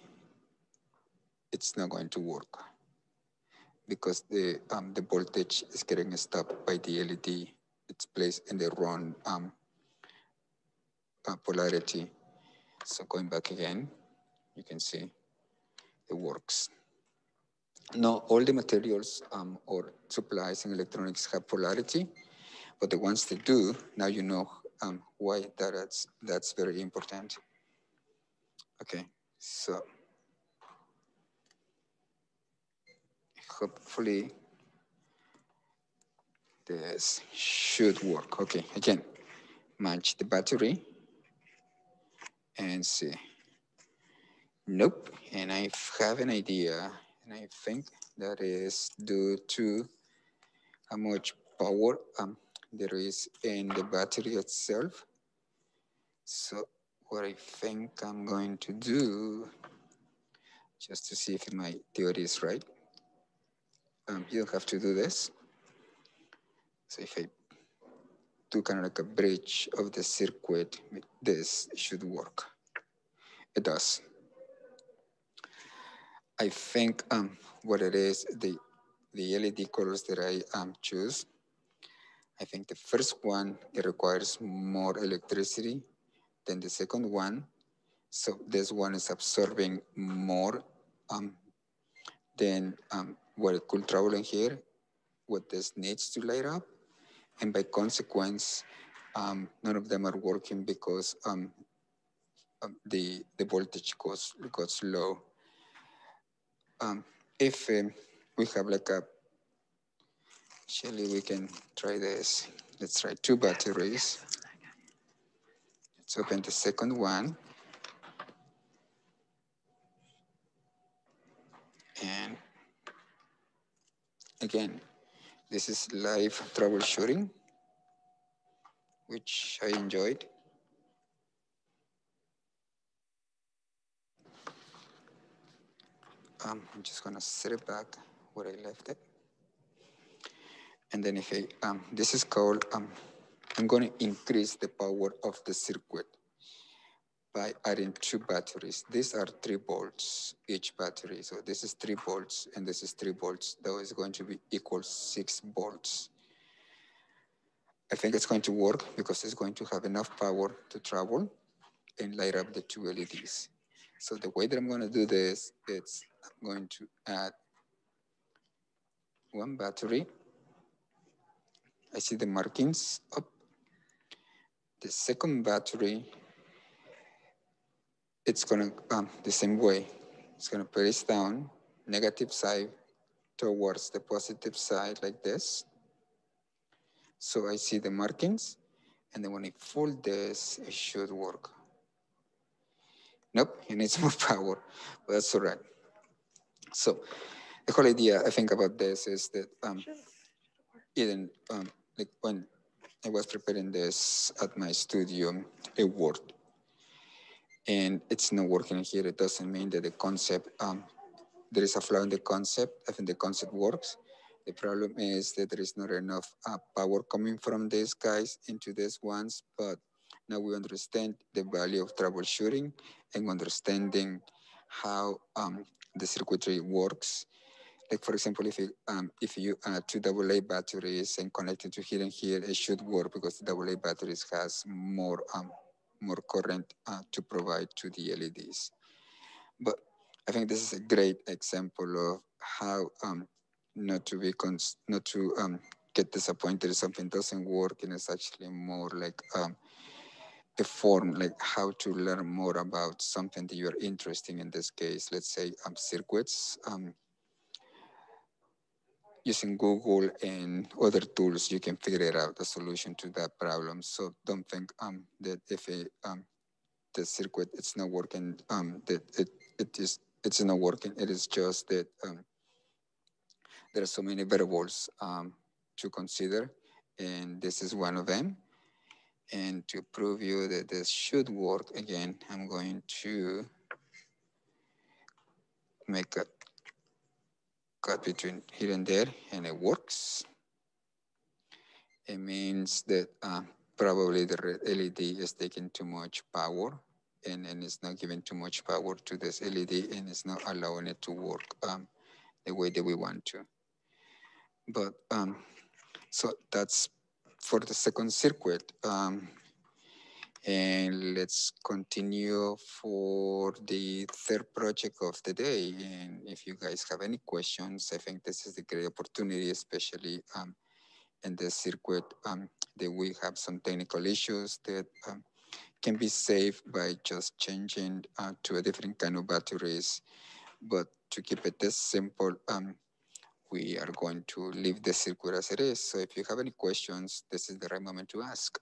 Speaker 2: it's not going to work because the voltage is getting stopped by the LED. It's placed in the wrong polarity. So going back again, you can see it works. Not all the materials or supplies in electronics have polarity, but the ones that do, now you know why that's very important. Okay, so hopefully this should work. Okay, again, match the battery and see. Nope, and I have an idea, and I think that is due to how much power there is in the battery itself. So what I think I'm going to do, just to see if my theory is right, you don't have to do this. So if I do kind of like a bridge of the circuit, this should work. It does. I think what it is, the LED colors that I choose, I think the first one, it requires more electricity than the second one. So this one is absorbing more than what it could travel in here, what this needs to light up. And by consequence, none of them are working because the voltage goes low. If we have like a, actually we can try this. Let's try 2 batteries. Let's open the second one. And again, this is live troubleshooting, which I enjoyed. I'm just gonna set it back where I left it. And then if I, this is called, I'm gonna increase the power of the circuit by adding 2 batteries. These are 3 volts each battery. So this is 3 volts and this is 3 volts. That is going to be equal 6 volts. I think it's going to work because it's going to have enough power to travel and light up the 2 LEDs. So the way that I'm going to do this, it's I'm going to add 1 battery. I see the markings up. The second battery, it's going to, the same way. It's going to place down negative side towards the positive side like this. So I see the markings, and then when I fold this, it should work. Nope, it needs more power, but that's all right. So the whole idea I think about this is that even like when I was preparing this at my studio, it worked. And it's not working here. It doesn't mean that the concept, there is a flaw in the concept. I think the concept works. The problem is that there is not enough power coming from these guys into these ones, but now we understand the value of troubleshooting and understanding how the circuitry works. Like for example, if you add 2 AA batteries and connect it to here and here, it should work because the AA batteries has more current to provide to the LEDs. But I think this is a great example of how not to be not to get disappointed if something doesn't work, and it's actually more like a form, like how to learn more about something that you're interested in this case. Let's say circuits. Using Google and other tools, you can figure out the solution to that problem. So don't think that if the circuit it's not working, that it's not working. It is just that there are so many variables to consider, and this is one of them. And to prove you that this should work, again, I'm going to make a cut between here and there, and it works. It means that probably the red LED is taking too much power, and it's not giving too much power to this LED, and it's not allowing it to work the way that we want to. But so that's for the second circuit. And let's continue for the third project of the day. And if you guys have any questions, I think this is a great opportunity, especially in this circuit that we have some technical issues that can be saved by just changing to a different kind of batteries. But to keep it this simple, we are going to leave the circuit as it is. So if you have any questions, this is the right moment to ask.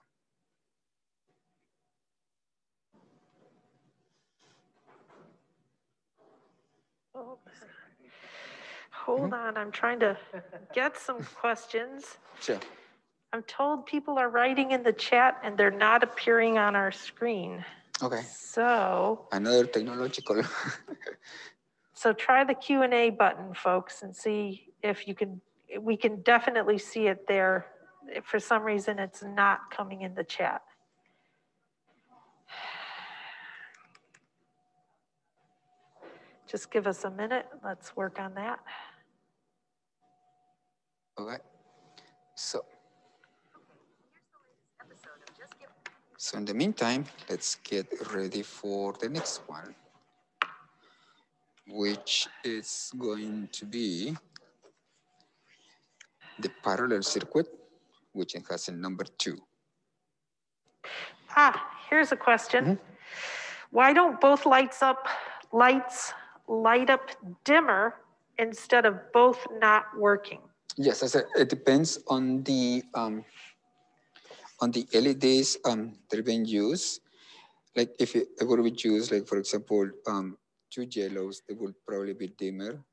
Speaker 1: Oh, hold on, I'm trying to get some questions.
Speaker 2: Sure.
Speaker 1: I'm told people are writing in the chat and they're not appearing on our screen.
Speaker 2: Okay.
Speaker 1: So
Speaker 2: another technological.
Speaker 1: So try the Q&A button, folks, and see if you can, we can definitely see it there. If for some reason it's not coming in the chat. Just give us a minute. Let's work on that.
Speaker 2: Okay. So in the meantime, let's get ready for the next one, which is going to be the parallel circuit, which has a number 2.
Speaker 1: Here's a question. Why don't both lights light up dimmer instead of both not working?
Speaker 2: Yes, I said it depends on the LEDs that are being used. Like if it would be used, like for example, 2 yellows, they will probably be dimmer.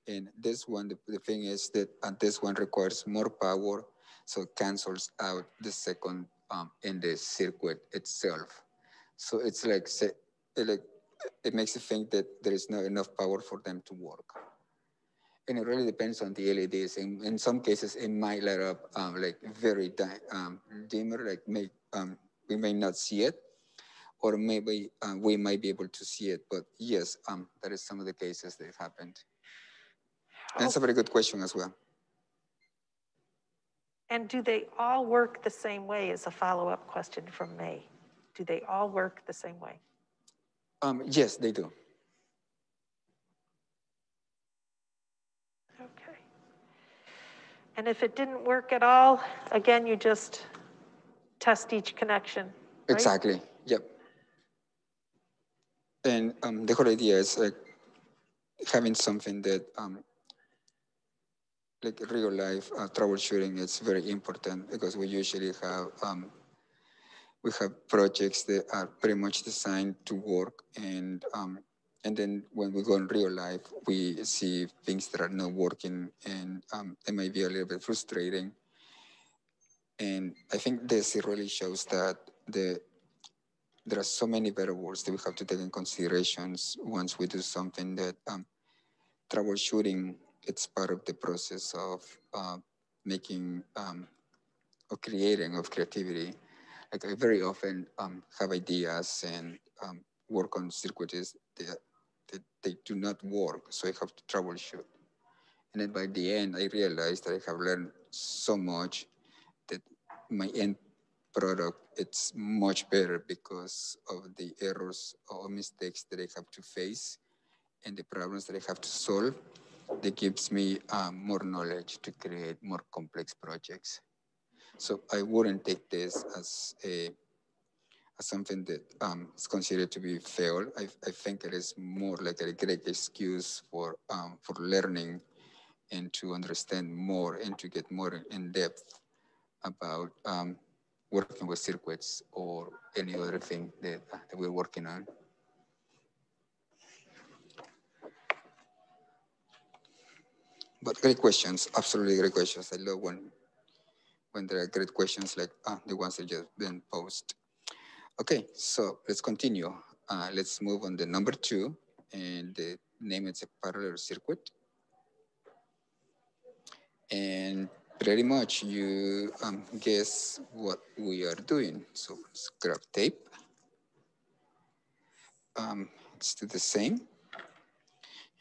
Speaker 2: And this one, the thing is that this one requires more power, so it cancels out the second in the circuit itself. So it's like, it makes you think that there is not enough power for them to work. And it really depends on the LEDs. In some cases, it might light up like very dimmer, like we may not see it, or maybe we might be able to see it. But yes, that is some of the cases that have happened. And it's a very good question as well.
Speaker 1: And do they all work the same way is a follow-up question from May. Do they all work the same way?
Speaker 2: Yes, they do.
Speaker 1: Okay. And if it didn't work at all, again, you just test each connection, right?
Speaker 2: Exactly, yep. And the whole idea is like having something that like real life troubleshooting is very important, because we usually have projects that are pretty much designed to work, and then when we go in real life, we see things that are not working, and it might be a little bit frustrating. And I think this really shows that there are so many variables that we have to take in considerations once we do something, that troubleshooting, it's part of the process of making or creating of creativity. Like I very often have ideas and work on circuits that they do not work, so I have to troubleshoot. And then by the end, I realized that I have learned so much that my end product, it's much better because of the errors or mistakes that I have to face and the problems that I have to solve. That gives me more knowledge to create more complex projects. So I wouldn't take this as something that is considered to be failed. I think it is more like a great excuse for learning and to understand more and to get more in depth about working with circuits or any other thing that we're working on. But great questions, absolutely great questions. I love when when there are great questions like the ones that just been posed. Okay, so let's continue. Let's move on to number 2, and the name is a parallel circuit. And pretty much you guess what we are doing. So let's grab tape. Let's do the same.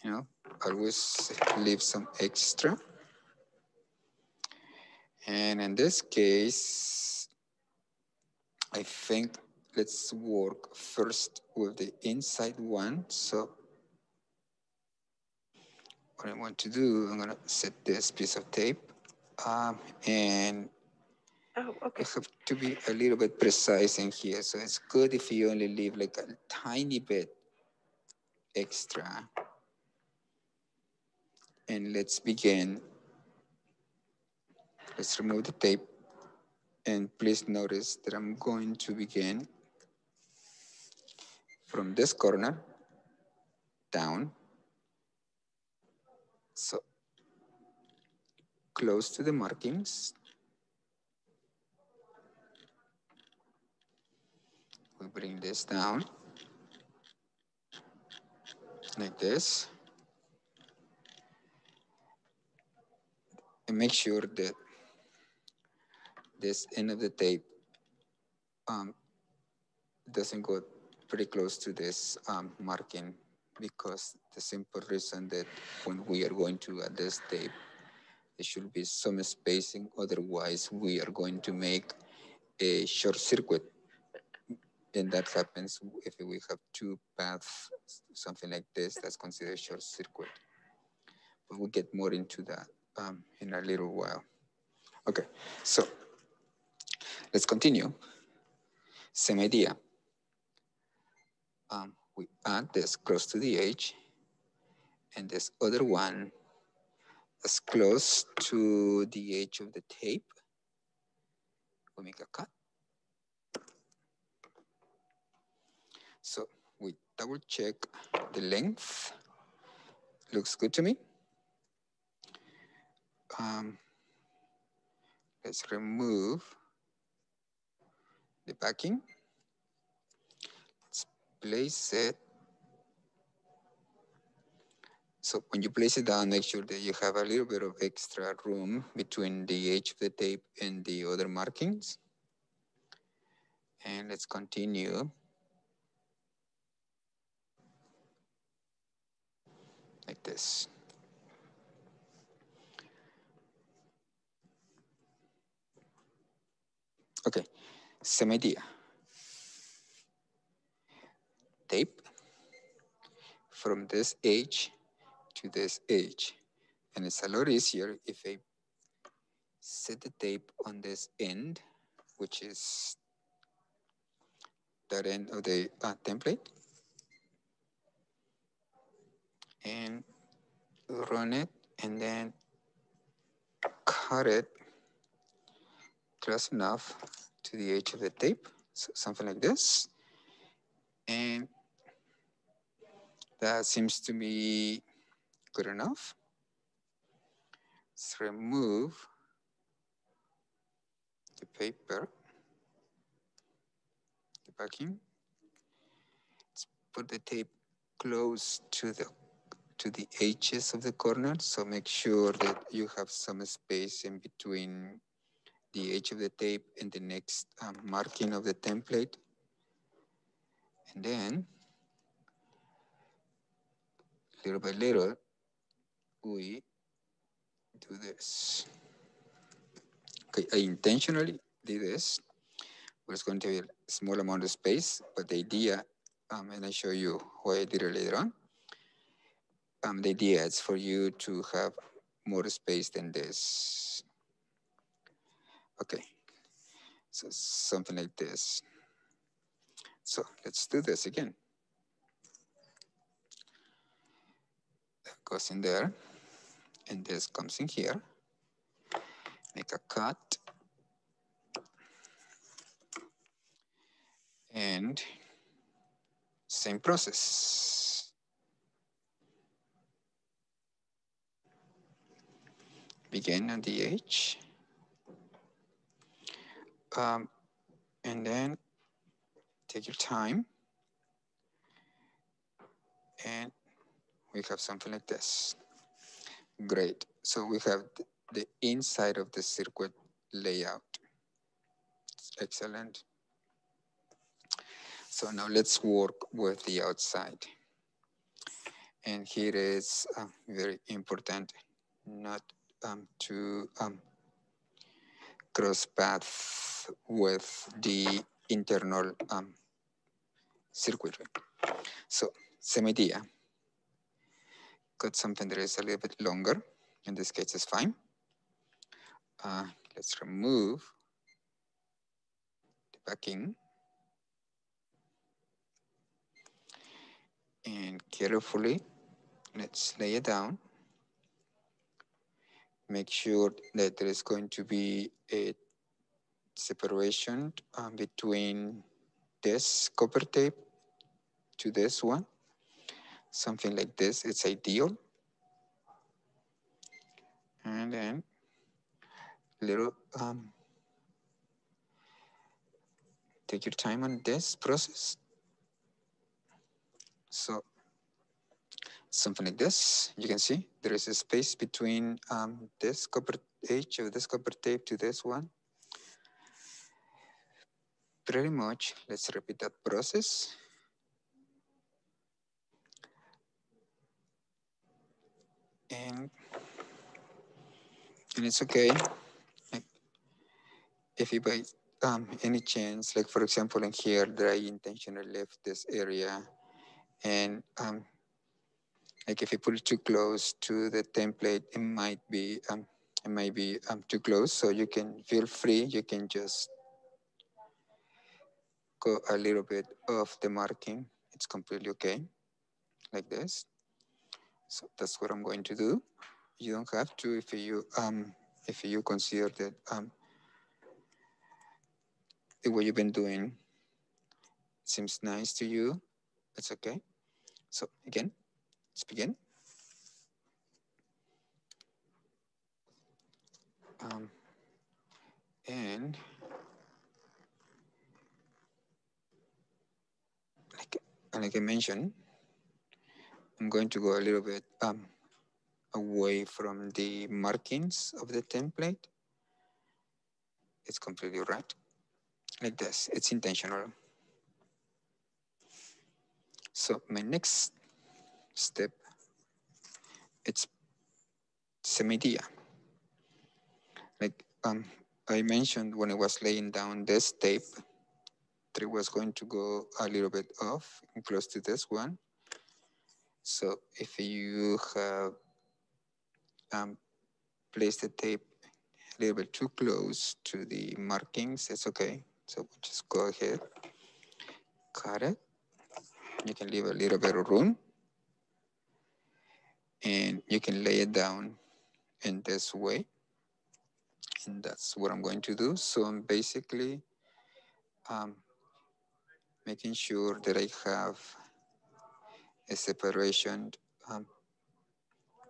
Speaker 2: You know, always leave some extra. And in this case, I think let's work first with the inside one. So what I want to do, I'm gonna set this piece of tape, and
Speaker 1: okay.
Speaker 2: I have to be a little bit precise in here. So it's good if you only leave like a tiny bit extra. And let's begin. Let's remove the tape. And please notice that I'm going to begin from this corner down. So close to the markings. We bring this down like this. And make sure that this end of the tape doesn't go pretty close to this marking, because the simple reason that when we are going to add this tape, there should be some spacing, otherwise we are going to make a short circuit. And that happens if we have two paths, something like this, that's considered short circuit. But we'll get more into that in a little while. Okay, so let's continue. Same idea. We add this close to the edge, and this other one as close to the edge of the tape. We make a cut. So we double check the length. Looks good to me. Let's remove the backing. Let's place it. So when you place it down, make sure that you have a little bit of extra room between the edge of the tape and the other markings. And let's continue. Like this. Okay, same idea. Tape from this edge to this edge. And it's a lot easier if I set the tape on this end, which is that end of the template, and run it, and then cut it close enough to the edge of the tape, so something like this. And that seems to be good enough. Let's remove the paper, the backing. Let's put the tape close to the edges of the corner, so make sure that you have some space in between the edge of the tape and the next marking of the template. And then, little by little, we do this. Okay, I intentionally did this. There's going to be a small amount of space, but the idea, and I show you why I did it later on. The idea is for you to have more space than this. Okay, so something like this. So let's do this again. That goes in there, and this comes in here. Make a cut. And same process. Begin at the edge. And then take your time, and we have something like this. Great. So we have the inside of the circuit layout. Excellent. So now let's work with the outside. And here is very important not to cross path with the internal circuitry. So same idea. Got something that is a little bit longer. In this case, it's fine. Let's remove the backing. And carefully, let's lay it down. Make sure that there is going to be a separation between this copper tape to this one. Something like this, it's ideal. And then little, take your time on this process. So something like this, you can see there is a space between this copper edge of this copper tape to this one. Pretty much, let's repeat that process. And it's okay. Like, if you by any chance, like for example in here, that I intentionally left this area, and like if you put it too close to the template, it might be too close. So you can feel free. You can just go a little bit off the marking. It's completely okay, like this. So that's what I'm going to do. You don't have to if you consider that the way you've been doing seems nice to you. It's okay. So again, let's begin. And like I mentioned, I'm going to go a little bit away from the markings of the template. It's completely right. Like this, it's intentional. So my next step, it's same idea. Like I mentioned when I was laying down this tape, that it was going to go a little bit off and close to this one. So if you have placed the tape a little bit too close to the markings, it's okay. So just go ahead, cut it. You can leave a little bit of room, and you can lay it down in this way. And that's what I'm going to do. So I'm basically making sure that I have a separation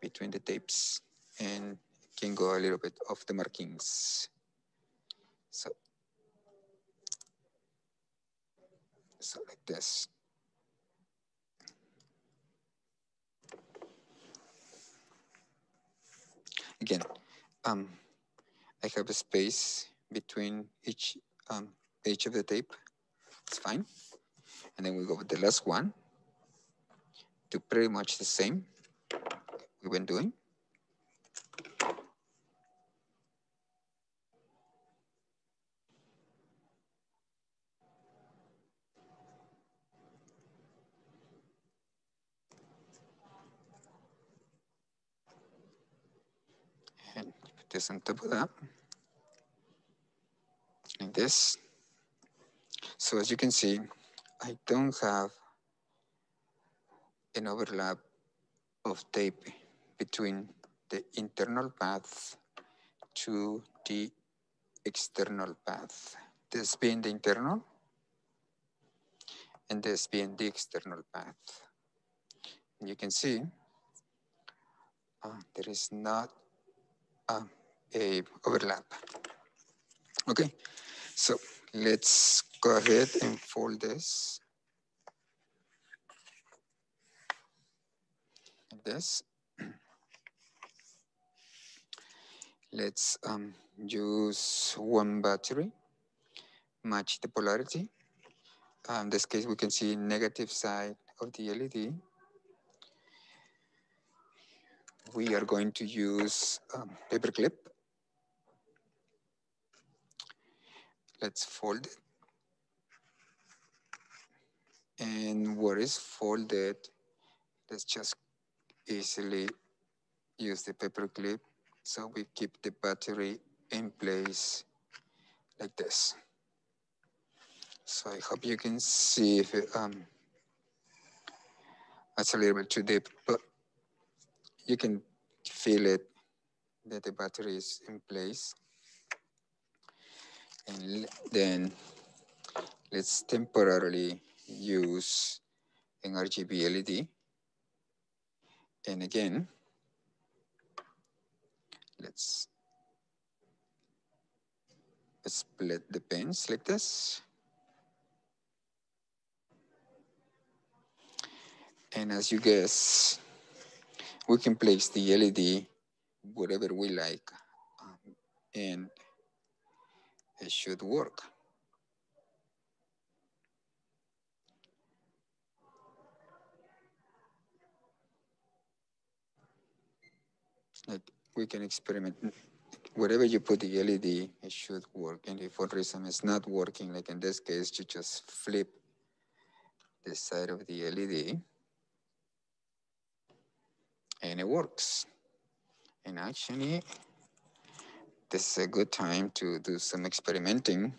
Speaker 2: between the tapes and can go a little bit off the markings. So like this. Again, I have a space between each edge of the tape. It's fine. And then we go with the last one. Do pretty much the same we've been doing. And put this on top of that, like this. So as you can see, I don't have an overlap of tape between the internal path to the external path. This being the internal, and this being the external path. And you can see there is not a overlap. Okay, So let's go ahead and fold this like this. Let's use one battery, match the polarity. In this case, we can see negative side of the LED. We are going to use paper clip. Let's fold it. And what is folded, let's just easily use the paper clip so we keep the battery in place like this. So I hope you can see if it's a little bit too deep, but you can feel it that the battery is in place. And then let's temporarily use an RGB LED. And again, let's split the pins like this. And as you guess, we can place the LED whatever we like, and it should work. Like we can experiment. Wherever you put the LED, it should work. And if for reason it's not working, like in this case, you just flip the side of the LED and it works. And actually, this is a good time to do some experimenting.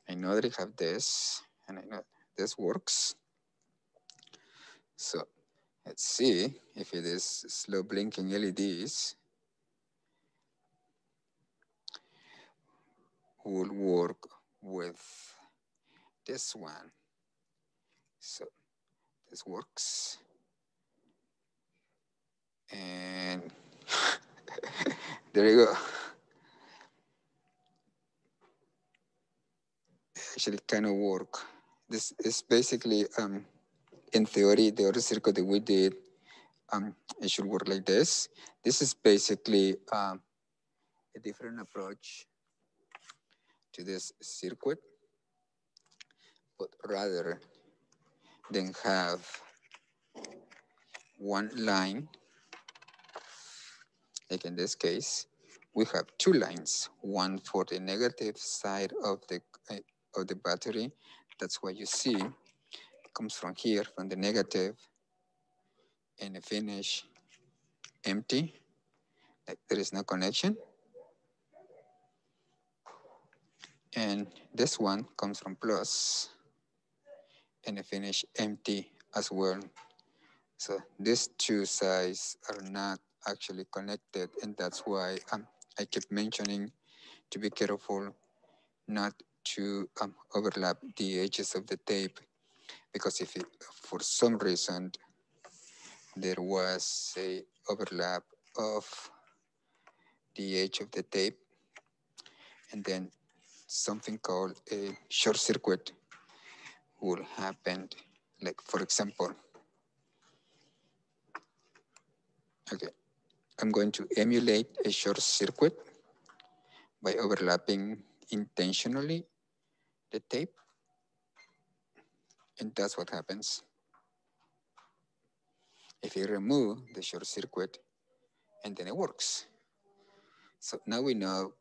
Speaker 2: I know that I have this, and I know this works. So let's see if it is slow blinking LEDs will work with this one. So this works. And there you go. Actually kind of work. This is basically, in theory, the other circuit that we did, it should work like this. This is basically a different approach to this circuit, but rather than have one line, like in this case, we have two lines, one for the negative side of the battery. That's what you see. It comes from here, from the negative, and the finish empty, like there is no connection. And this one comes from plus, and the finish empty as well. So these two sides are not actually connected, and that's why I keep mentioning to be careful not to overlap the edges of the tape, because if it, for some reason there was a overlap of the edge of the tape, and then something called a short circuit will happen. Like for example, okay, I'm going to emulate a short circuit by overlapping intentionally the tape, and that's what happens. If you remove the short circuit, and then it works. So now we know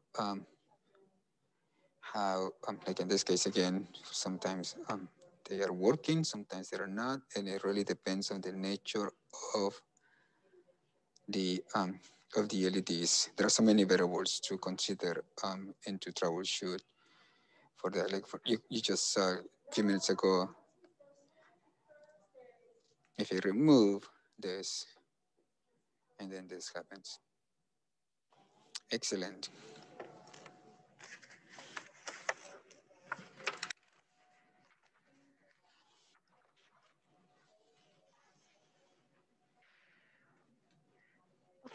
Speaker 2: how, like in this case again, sometimes they are working, sometimes they are not, and it really depends on the nature of the LEDs. There are so many variables to consider and to troubleshoot for that. Like you just saw a few minutes ago, if you remove this, and then this happens. Excellent.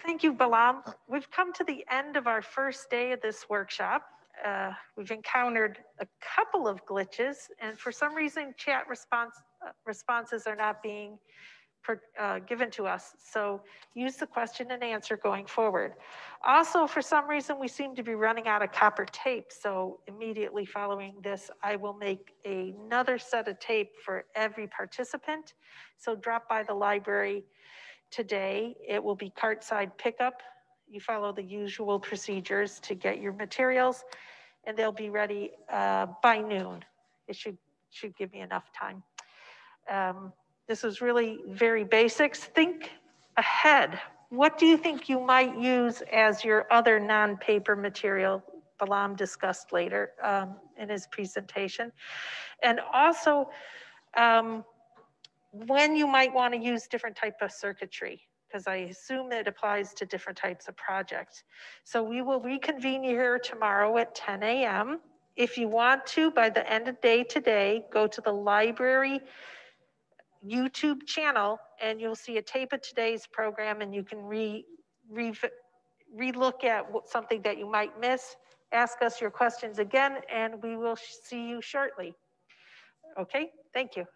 Speaker 1: Thank you, Balam. We've come to the end of our first day of this workshop, we've encountered a couple of glitches, and for some reason, chat responses are not being given to us. So use the question and answer going forward. Also, for some reason, we seem to be running out of copper tape. So immediately following this, I will make another set of tape for every participant. So drop by the library today. It will be cart-side pickup. You follow the usual procedures to get your materials, and they'll be ready by noon. It should give me enough time. This was really very basics. Think ahead. What do you think you might use as your other non-paper material? Balam discussed later in his presentation. And also, when you might want to use different type of circuitry, because I assume it applies to different types of projects. So we will reconvene here tomorrow at 10 a.m. If you want to, by the end of day today, go to the library YouTube channel and you'll see a tape of today's program, and you can re-look at something that you might miss. Ask us your questions again, and we will see you shortly. Okay, thank you.